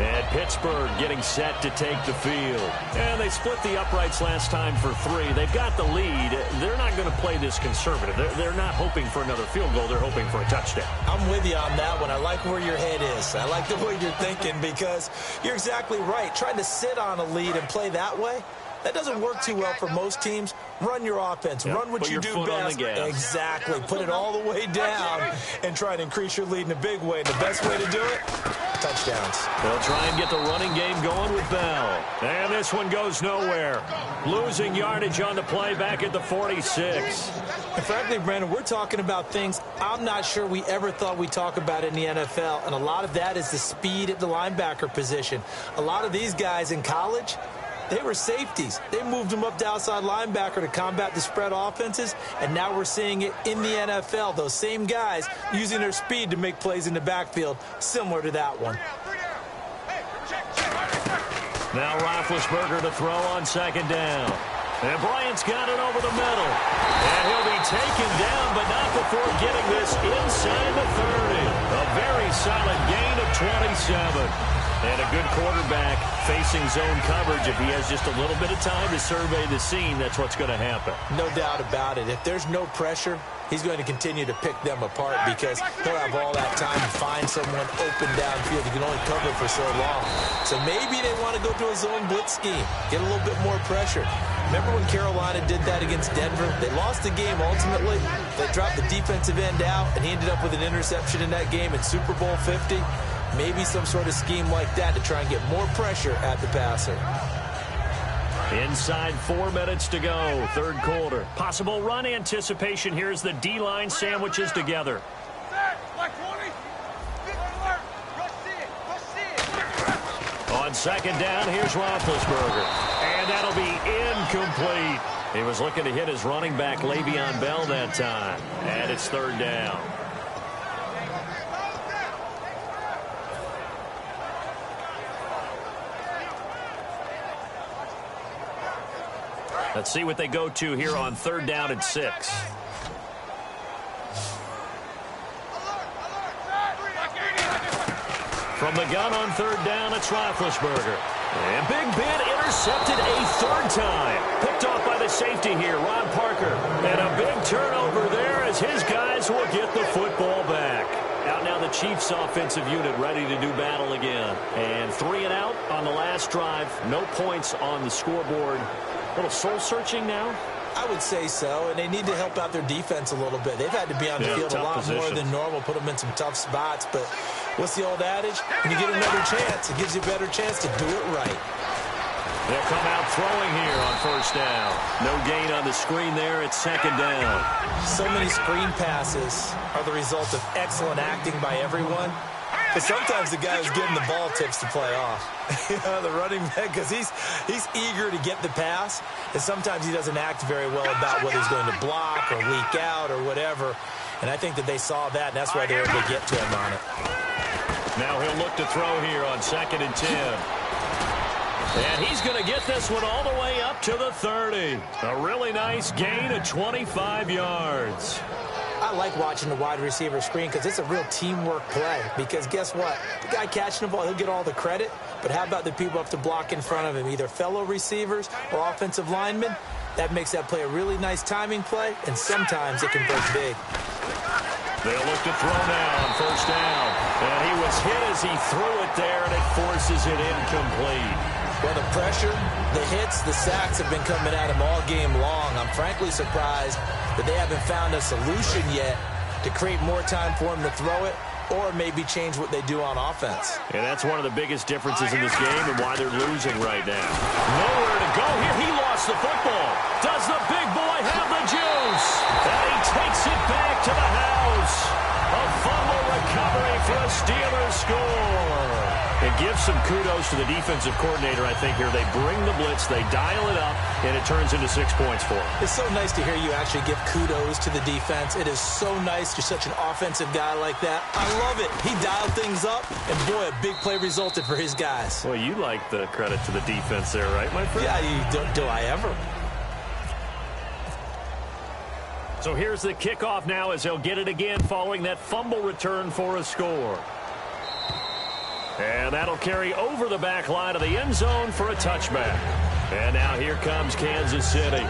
S3: And Pittsburgh getting set to take the field. And they split the uprights last time for 3. They've got the lead. They're not going to play this conservative. They're not hoping for another field goal. They're hoping for a touchdown.
S5: I'm with you on that one. I like where your head is. I like the way you're thinking because you're exactly right. Trying to sit on a lead and play that way, that doesn't work too well for most teams. Run your offense.
S3: Yep.
S5: Run what you do best. Exactly. Put it all the way down and try and increase your lead in a big way. And the best way to do it, touchdowns.
S3: They'll try and get the running game going with Bell. And this one goes nowhere. Losing yardage on the play back at the 46.
S5: And frankly, Brandon, we're talking about things I'm not sure we ever thought we'd talk about in the NFL. And a lot of that is the speed at the linebacker position. A lot of these guys in college, they were safeties. They moved them up to outside linebacker to combat the spread offenses, and now we're seeing it in the NFL. Those same guys using their speed to make plays in the backfield, similar to that one.
S3: Now Roethlisberger to throw on 2nd down. And Bryant's got it over the middle. And he'll be taken down, but not before getting this inside the 30. A very solid gain of 27. And a good quarterback facing zone coverage. If he has just a little bit of time to survey the scene, that's what's going to happen.
S5: No doubt about it. If there's no pressure, he's going to continue to pick them apart because he'll have all that time to find someone open downfield. He can only cover for so long. So maybe they want to go to a zone blitz scheme, get a little bit more pressure. Remember when Carolina did that against Denver? They lost the game ultimately. They dropped the defensive end out, and he ended up with an interception in that game in Super Bowl 50. Maybe some sort of scheme like that to try and get more pressure at the passer.
S3: Inside 4 minutes to go, 3rd quarter. Possible run anticipation here as the D-line sandwiches together. On 2nd down, here's Roethlisberger. And that'll be incomplete. He was looking to hit his running back, Le'Veon Bell, that time. And it's 3rd down. Let's see what they go to here on 3rd down and 6. From the gun on 3rd down, it's Roethlisberger. And Big Ben intercepted a 3rd time. Picked off by the safety here, Ron Parker. And a big turnover there as his guys will get the football back. Out now the Chiefs offensive unit ready to do battle again. And 3 and out on the last drive. No points on the scoreboard. A little soul-searching now?
S5: I would say so, and they need to help out their defense a little bit. They've had to be on the field a lot more than normal, put them in some tough spots. But what's the old adage? When you get another chance, it gives you a better chance to do it right.
S3: They'll come out throwing here on 1st down. No gain on the screen there. It's 2nd down.
S5: So many screen passes are the result of excellent acting by everyone. But sometimes the guy who's getting the ball tips to play off. The running back, because he's eager to get the pass, and sometimes he doesn't act very well about whether he's going to block or leak out or whatever. And I think that they saw that, and that's why they were able to get to him on it.
S3: Now he'll look to throw here on 2nd and 10. And he's going to get this one all the way up to the 30. A really nice gain of 25 yards.
S5: I like watching the wide receiver screen because it's a real teamwork play. Because guess what? The guy catching the ball, he'll get all the credit. But how about the people up to block in front of him, either fellow receivers or offensive linemen? That makes that play a really nice timing play, and sometimes it converts big.
S3: They'll look to throw now on first down. And he was hit as he threw it there, and it forces it incomplete.
S5: Well, the pressure, the hits, the sacks have been coming at him all game long. I'm frankly surprised that they haven't found a solution yet to create more time for him to throw it, or maybe change what they do on offense.
S3: And that's one of the biggest differences in this game and why they're losing right now. Nowhere to go here. He lost the football. Does the big boy have the juice? And he takes it back to the house. A fumble recovery for a Steelers score. It gives some kudos to the defensive coordinator, I think, here. They bring the blitz, they dial it up, and it turns into 6 points for them.
S5: It's so nice to hear you actually give kudos to the defense. It is so nice. You're such an offensive guy like that. I love it. He dialed things up, and boy, a big play resulted for his guys.
S3: Well, you like the credit to the defense there, right, my friend?
S5: Yeah, do I ever?
S3: So here's the kickoff now as they'll get it again following that fumble return for a score. And that'll carry over the back line of the end zone for a touchback. And now here comes Kansas City.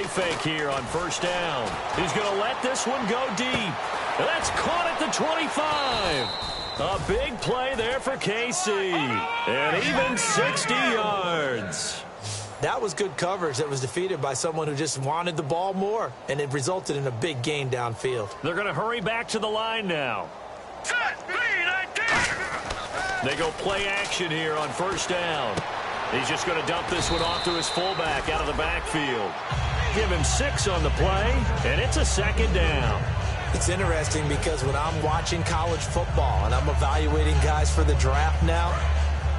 S3: Fake here on first down. He's going to let this one go deep. That's caught at the 25. A big play there for KC. And even 60 yards.
S5: That was good coverage that was defeated by someone who just wanted the ball more, and it resulted in a big gain downfield.
S3: They're going to hurry back to the line now. They go play action here on first down. He's just going to dump this one off to his fullback out of the backfield. Give him 6 on the play, and it's a second down.
S5: It's interesting because when I'm watching college football and I'm evaluating guys for the draft now,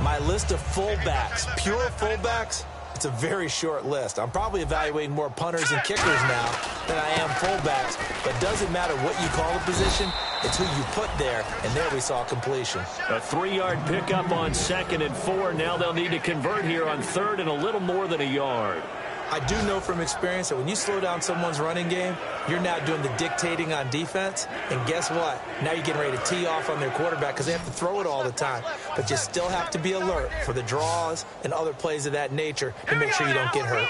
S5: my list of fullbacks, pure fullbacks, it's a very short list. I'm probably evaluating more punters and kickers now than I am fullbacks, but it doesn't matter what you call the position, it's who you put there, and there we saw completion.
S3: A 3-yard pickup on 2nd and 4. Now they'll need to convert here on 3rd and a little more than a yard.
S5: I do know from experience that when you slow down someone's running game, you're now doing the dictating on defense. And guess what? Now you're getting ready to tee off on their quarterback because they have to throw it all the time. But you still have to be alert for the draws and other plays of that nature to make sure you don't get hurt.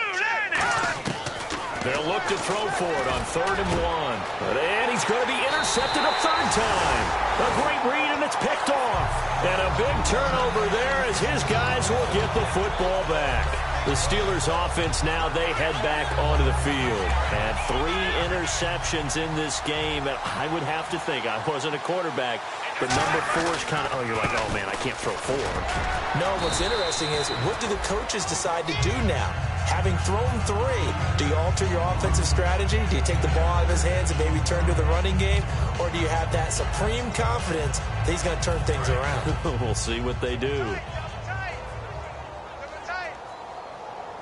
S3: They'll look to throw for it on 3rd and 1. And he's going to be intercepted a 3rd time. A great read, and it's picked off. And a big turnover there as his guys will get the football back. The Steelers offense now, they head back onto the field. And 3 interceptions in this game. And I would have to think, I wasn't a quarterback, but number 4 is kind of, oh, you're like, oh, man, I can't throw 4.
S5: No, what's interesting is, what do the coaches decide to do now? Having thrown 3, do you alter your offensive strategy? Do you take the ball out of his hands and maybe turn to the running game? Or do you have that supreme confidence that he's going to turn things around?
S3: We'll see what they do.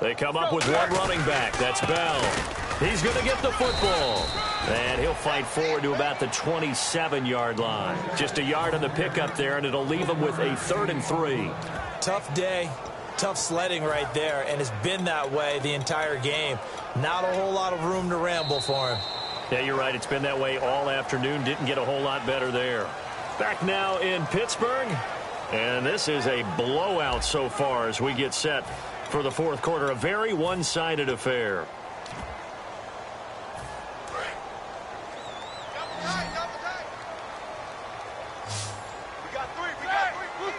S3: They come up with one running back. That's Bell. He's going to get the football. And he'll fight forward to about the 27-yard line. Just a yard on the pickup there, and it'll leave him with a 3rd and 3.
S5: Tough day. Tough sledding right there, and it's been that way the entire game. Not a whole lot of room to ramble for him.
S3: Yeah, you're right. It's been that way all afternoon. Didn't get a whole lot better there. Back now in Pittsburgh. And this is a blowout so far as we get set for the 4th quarter. A very one-sided affair.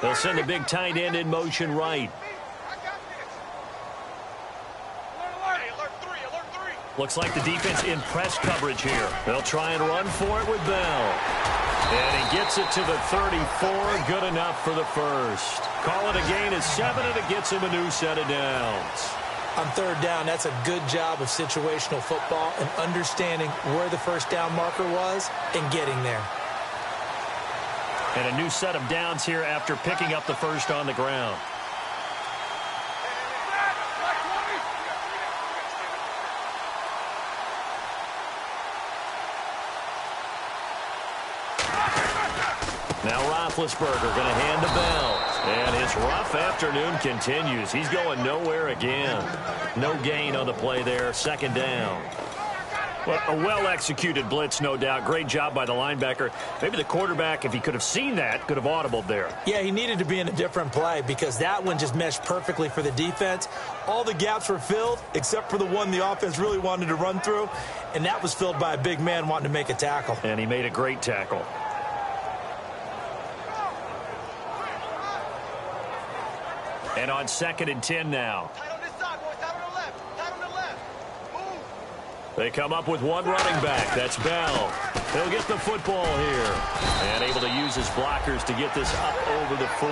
S3: They'll send the big tight end in motion right. Looks like the defense in press coverage here. They'll try and run for it with Bell. And he gets it to the 34. Good enough for the first. Call it a gain of 7, and it gets him a new set of downs.
S5: On 3rd down, that's a good job of situational football and understanding where the first down marker was and getting there.
S3: And a new set of downs here after picking up the first on the ground. Roethlisberger going to hand to Bell. And his rough afternoon continues. He's going nowhere again. No gain on the play there. Second down. Well, a well-executed blitz, no doubt. Great job by the linebacker. Maybe the quarterback, if he could have seen that, could have audibled there.
S5: Yeah, he needed to be in a different play because that one just meshed perfectly for the defense. All the gaps were filled except for the one the offense really wanted to run through, and that was filled by a big man wanting to make a tackle.
S3: And he made a great tackle. And on 2nd and 10 now. They come up with one running back. That's Bell. He'll get the football here. And able to use his blockers to get this up over the 40.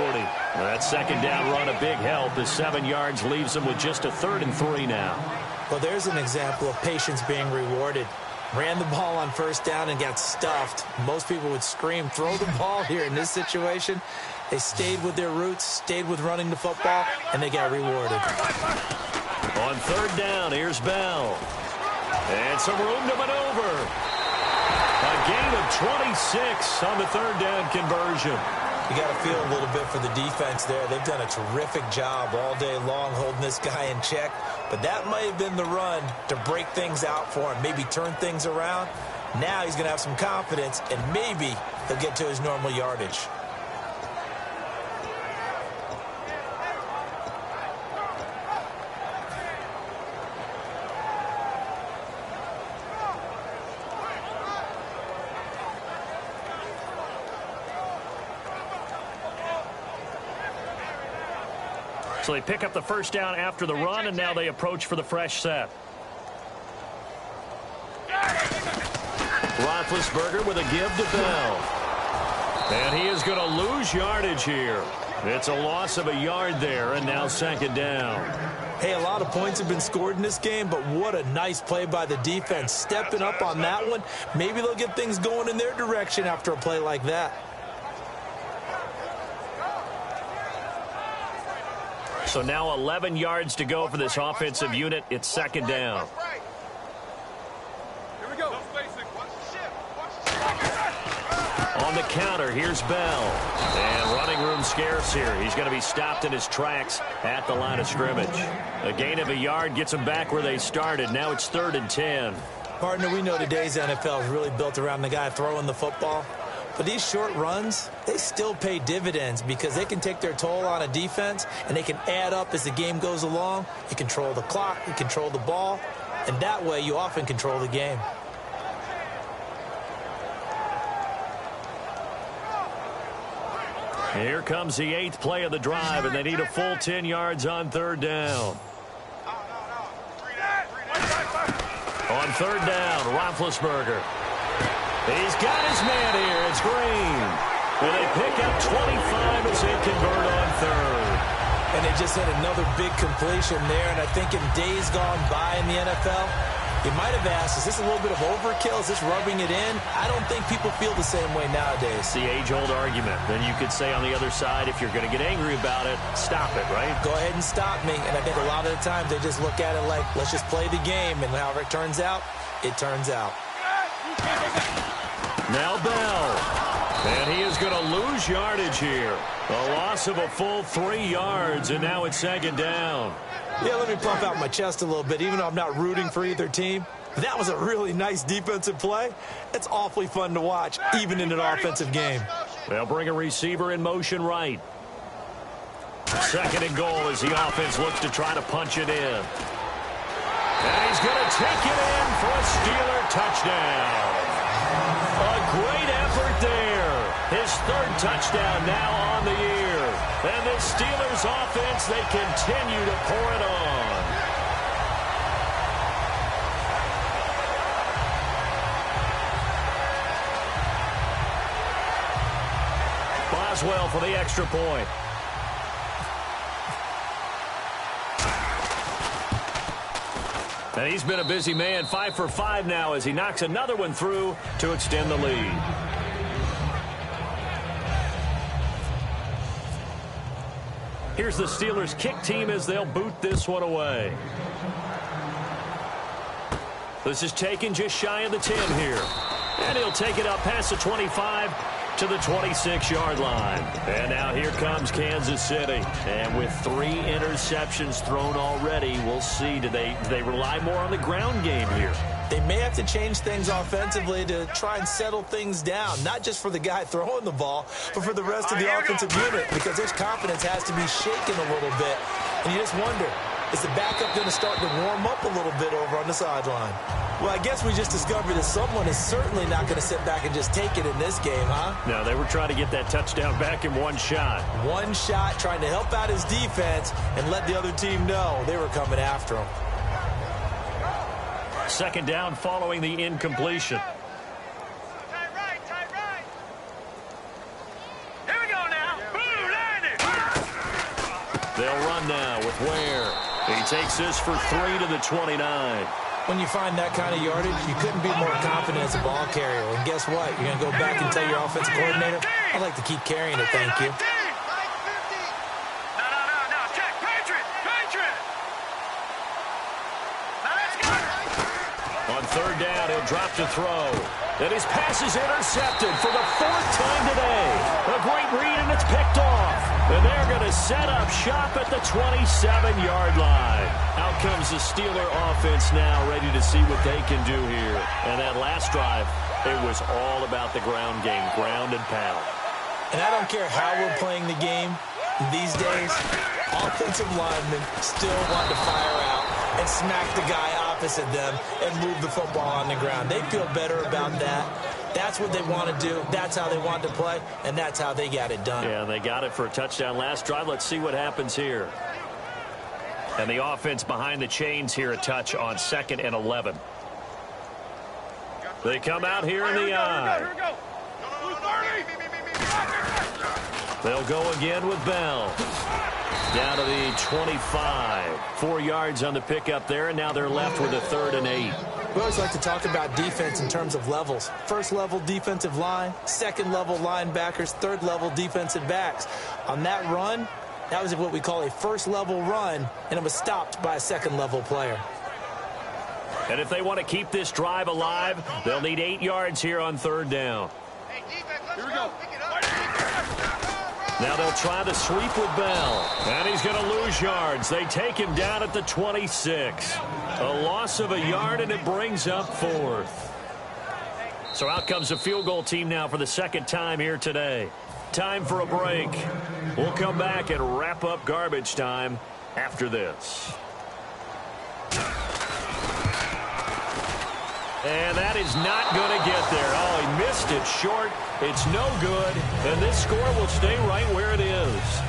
S3: That second down run, a big help. The 7 yards leaves him with just a 3rd and 3 now.
S5: Well, there's an example of patience being rewarded. Ran the ball on 1st down and got stuffed. Most people would scream, throw the ball here. In this situation, they stayed with their roots, stayed with running the football, and they got rewarded.
S3: On 3rd down, here's Bell. And some room to maneuver. A gain of 26 on the 3rd down conversion.
S5: You got to feel a little bit for the defense there. They've done a terrific job all day long holding this guy in check. But that might have been the run to break things out for him, maybe turn things around. Now he's going to have some confidence, and maybe he'll get to his normal yardage.
S3: So they pick up the 1st down after the run, and now they approach for the fresh set. Roethlisberger with a give to Bell. And he is going to lose yardage here. It's a loss of a yard there, and now 2nd down.
S5: Hey, a lot of points have been scored in this game, but what a nice play by the defense. Stepping up on that one. Maybe they'll get things going in their direction after a play like that.
S3: So now 11 yards to go for this offensive unit. It's 2nd down.
S4: Here we go.
S3: On the counter, here's Bell. And running room scarce here. He's going to be stopped in his tracks at the line of scrimmage. A gain of a yard gets them back where they started. Now it's 3rd and 10.
S5: Partner, we know today's NFL is really built around the guy throwing the football. But these short runs, they still pay dividends because they can take their toll on a defense and they can add up as the game goes along. You control the clock, you control the ball, and that way you often control the game.
S3: Here comes the 8th play of the drive, and they need a full 10 yards on 3rd down. On 3rd down, Roethlisberger. He's got his man here. It's Green. Well, they pick up 25 as they convert on 3rd.
S5: And they just had another big completion there. And I think in days gone by in the NFL, you might have asked, is this a little bit of overkill? Is this rubbing it in? I don't think people feel the same way nowadays.
S3: It's the age-old argument. Then you could say on the other side, if you're going to get angry about it, stop it, right?
S5: Go ahead and stop me. And I think a lot of the times they just look at it like, let's just play the game. And however it turns out, it turns out.
S3: Now Bell. And he is going to lose yardage here. A loss of a full 3 yards, and now it's 2nd down.
S5: Yeah, let me pump out my chest a little bit, even though I'm not rooting for either team. That was a really nice defensive play. It's awfully fun to watch, even in an offensive game.
S3: They'll bring a receiver in motion right. 2nd and goal as the offense looks to try to punch it in. And he's going to take it in for a Steeler touchdown. A great effort there. His 3rd touchdown now on the year. And the Steelers offense, they continue to pour it on. Boswell for the extra point. And he's been a busy man, 5 for 5 now as he knocks another one through to extend the lead. Here's the Steelers kick team as they'll boot this one away. This is taken just shy of the 10 here. And he'll take it up past the 25 to the 26-yard line. And now here comes Kansas City. And with 3 interceptions thrown already, we'll see. Do they rely more on the ground game here?
S5: They may have to change things offensively to try and settle things down, not just for the guy throwing the ball, but for the rest of the offensive unit, because his confidence has to be shaken a little bit. And you just wonder, is the backup going to start to warm up a little bit over on the sideline? Well, I guess we just discovered that someone is certainly not going to sit back and just take it in this game, huh?
S3: No, they were trying to get that touchdown back in one shot.
S5: One shot, trying to help out his defense and let the other team know they were coming after him.
S3: Second down following the incompletion.
S4: Tight right. Here we go now. Boom, landed.
S3: They'll run now with Ware. He takes this for 3 to the 29.
S5: When you find that kind of yardage, you couldn't be more confident as a ball carrier. And guess what? You're going to go back and tell your offensive coordinator, I'd like to keep carrying it, thank you.
S4: No. Check. Patriot. Now let's go.
S3: On third down, he'll drop to throw. And his pass is intercepted for the 4th time today. A great read, and it's picked off. And they're going to set up shop at the 27-yard line. Out comes the Steeler offense now, ready to see what they can do here. And that last drive, it was all about the ground game, ground and pound.
S5: And I don't care how we're playing the game these days, offensive linemen still want to fire out and smack the guy opposite them and move the football on the ground. They feel better about that. That's what they want to do. That's how they want to play, and that's how they got it done.
S3: Yeah, they got it for a touchdown last drive. Let's see what happens here. And the offense behind the chains here, a touch on 2nd and 11. They come out here in the eye.
S4: Here we go.
S3: They'll go again with Bell. Down to the 25. 4 yards on the pickup there, and now they're left with a 3rd and 8.
S5: We always like to talk about defense in terms of levels. First level defensive line, second level linebackers, third level defensive backs. On that run, that was what we call a first level run, and it was stopped by a second level player.
S3: And if they want to keep this drive alive, they'll need 8 yards here on 3rd down.
S4: Hey, defense, let's go. Pick it up.
S3: Now they'll try the sweep with Bell. And he's going to lose yards. They take him down at the 26. A loss of a yard, and it brings up 4th. So out comes the field goal team now for the 2nd time here today. Time for a break. We'll come back and wrap up garbage time after this. And that is not going to get there. Oh, he missed it short. It's no good. And this score will stay right where it is.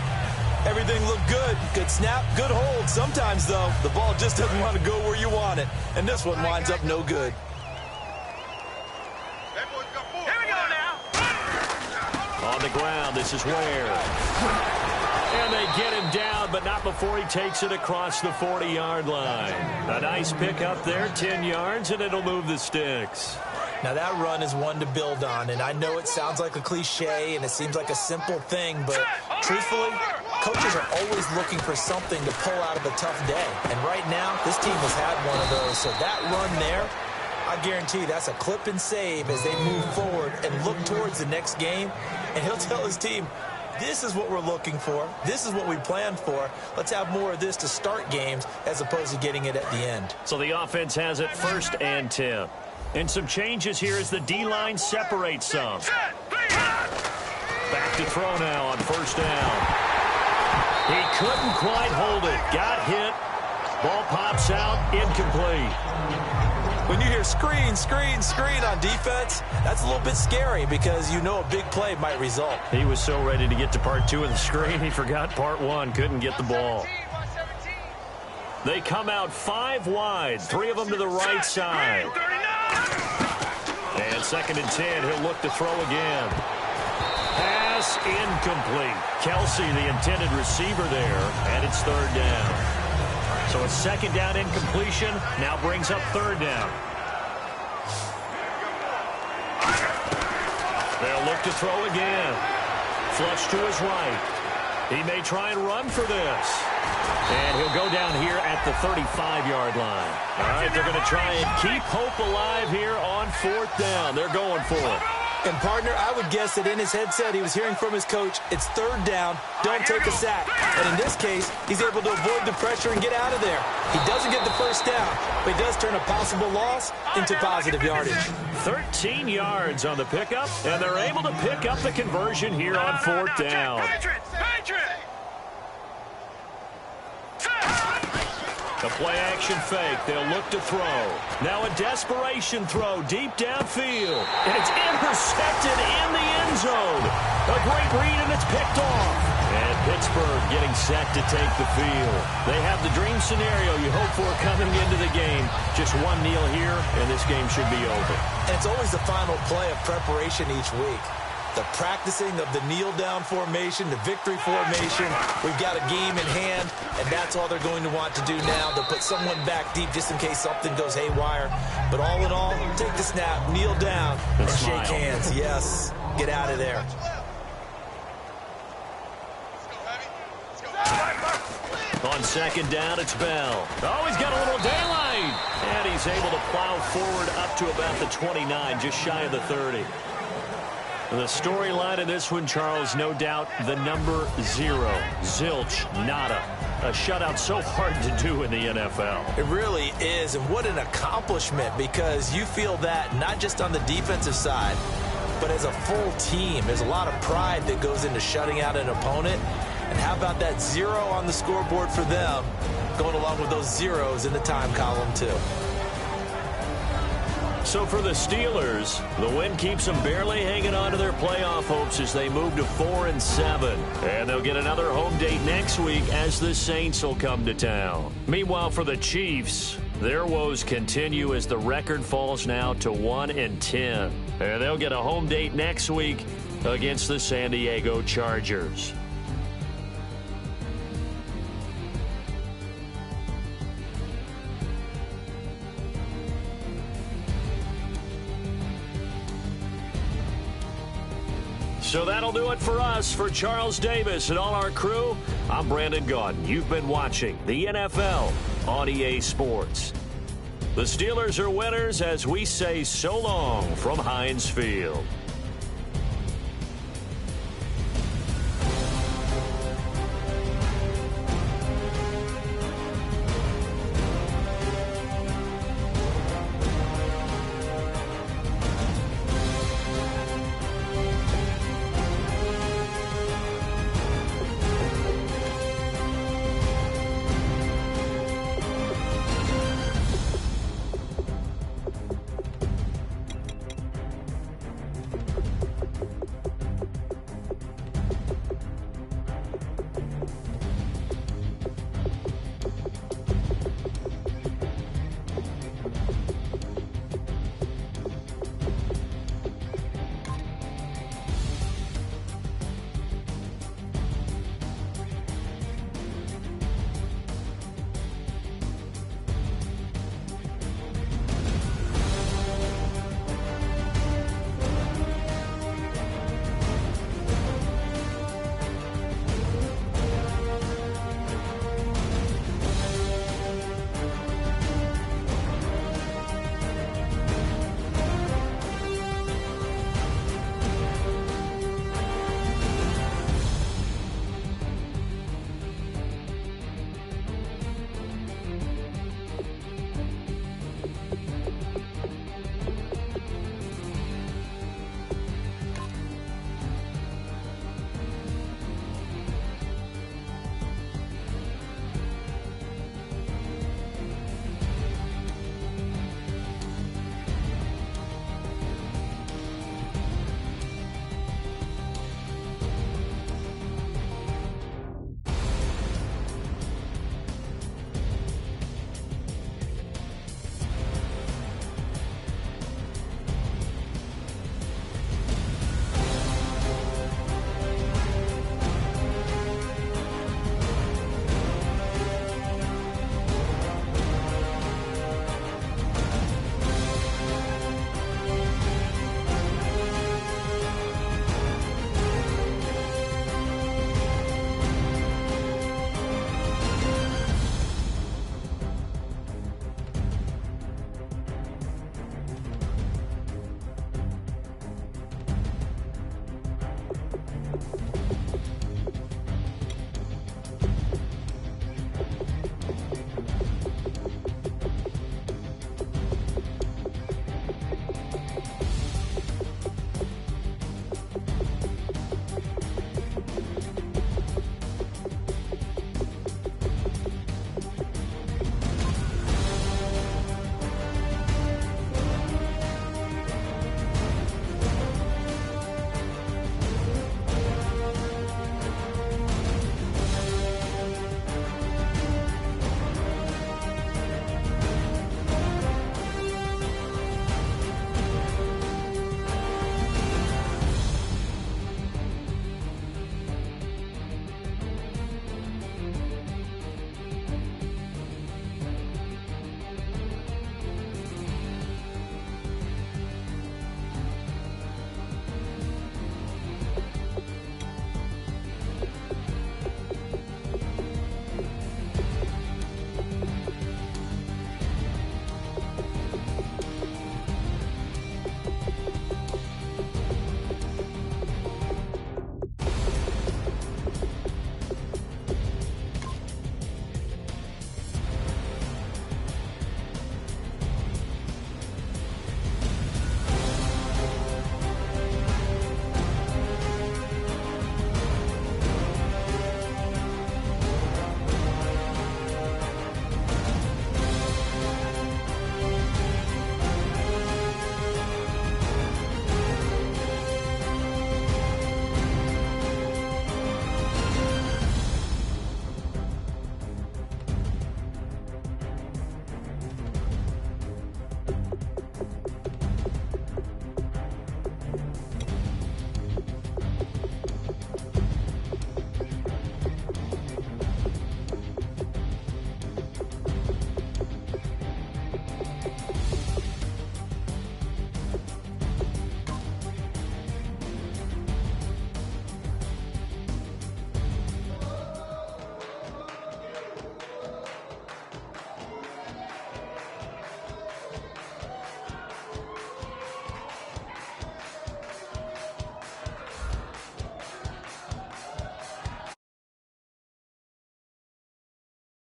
S5: Everything looked good. Good snap, good hold. Sometimes, though, the ball just doesn't want to go where you want it. And this one winds up no good.
S4: Here we go now.
S3: On the ground, this is Ware. And they get him down, but not before he takes it across the 40-yard line. A nice pick up there, 10 yards, and it'll move the sticks.
S5: Now, that run is one to build on, and I know it sounds like a cliche and it seems like a simple thing, but truthfully, coaches are always looking for something to pull out of a tough day. And right now, this team has had one of those. So that run there, I guarantee that's a clip and save as they move forward and look towards the next game. And he'll tell his team, this is what we're looking for. This is what we planned for. Let's have more of this to start games as opposed to getting it at the end.
S3: So the offense has it 1st and 10. And some changes here as the D-line separates some. Back to throw now on 1st down. He couldn't quite hold it. Got hit. Ball pops out. Incomplete.
S5: When you hear screen, screen, screen on defense, that's a little bit scary because you know a big play might result.
S3: He was so ready to get to part 2 of the screen, he forgot part 1. Couldn't get the ball. They come out 5 wide, 3 of them to the right side. And 2nd and 10, he'll look to throw again. Pass incomplete. Kelsey, the intended receiver there, and it's 3rd down. So a 2nd down incompletion now brings up 3rd down. They'll look to throw again. Flush to his right. He may try and run for this. And he'll go down here at the 35-yard line. All right, they're going to try and keep hope alive here on 4th down. They're going for it.
S5: And, partner, I would guess that in his headset he was hearing from his coach, it's third down, don't take a sack. And in this case, he's able to avoid the pressure and get out of there. He doesn't get the first down, but he does turn a possible loss into positive yardage.
S3: 13 yards on the pickup, and they're able to pick up the conversion here on fourth down. A play-action fake. They'll look to throw. Now a desperation throw deep downfield. And it's intercepted in the end zone. A great read, and it's picked off. And Pittsburgh getting set to take the field. They have the dream scenario you hope for coming into the game. Just one kneel here, and this game should be over.
S5: And it's always the final play of preparation each week. The practicing of the kneel-down formation, the victory formation. We've got a game in hand, and that's all they're going to want to do now. They'll put someone back deep just in case something goes haywire. But all in all, take the snap, kneel down, and shake hands. Yes, get out of there.
S3: On second down, it's Bell. Oh, he's got a little daylight. And he's able to plow forward up to about the 29, just shy of the 30. The storyline of this one, Charles, no doubt the number 0. Zilch, nada. A shutout so hard to do in the NFL.
S5: It really is, and what an accomplishment, because you feel that not just on the defensive side, but as a full team. There's a lot of pride that goes into shutting out an opponent. And how about that 0 on the scoreboard for them, going along with those zeros in the time column, too.
S3: So for the Steelers, the win keeps them barely hanging on to their playoff hopes as they move to 4-7. And they'll get another home date next week as the Saints will come to town. Meanwhile, for the Chiefs, their woes continue as the record falls now to 1-10. And they'll get a home date next week against the San Diego Chargers. So that'll do it for us. For Charles Davis and all our crew, I'm Brandon Gaudin. You've been watching the NFL on EA Sports. The Steelers are winners as we say so long from Heinz Field.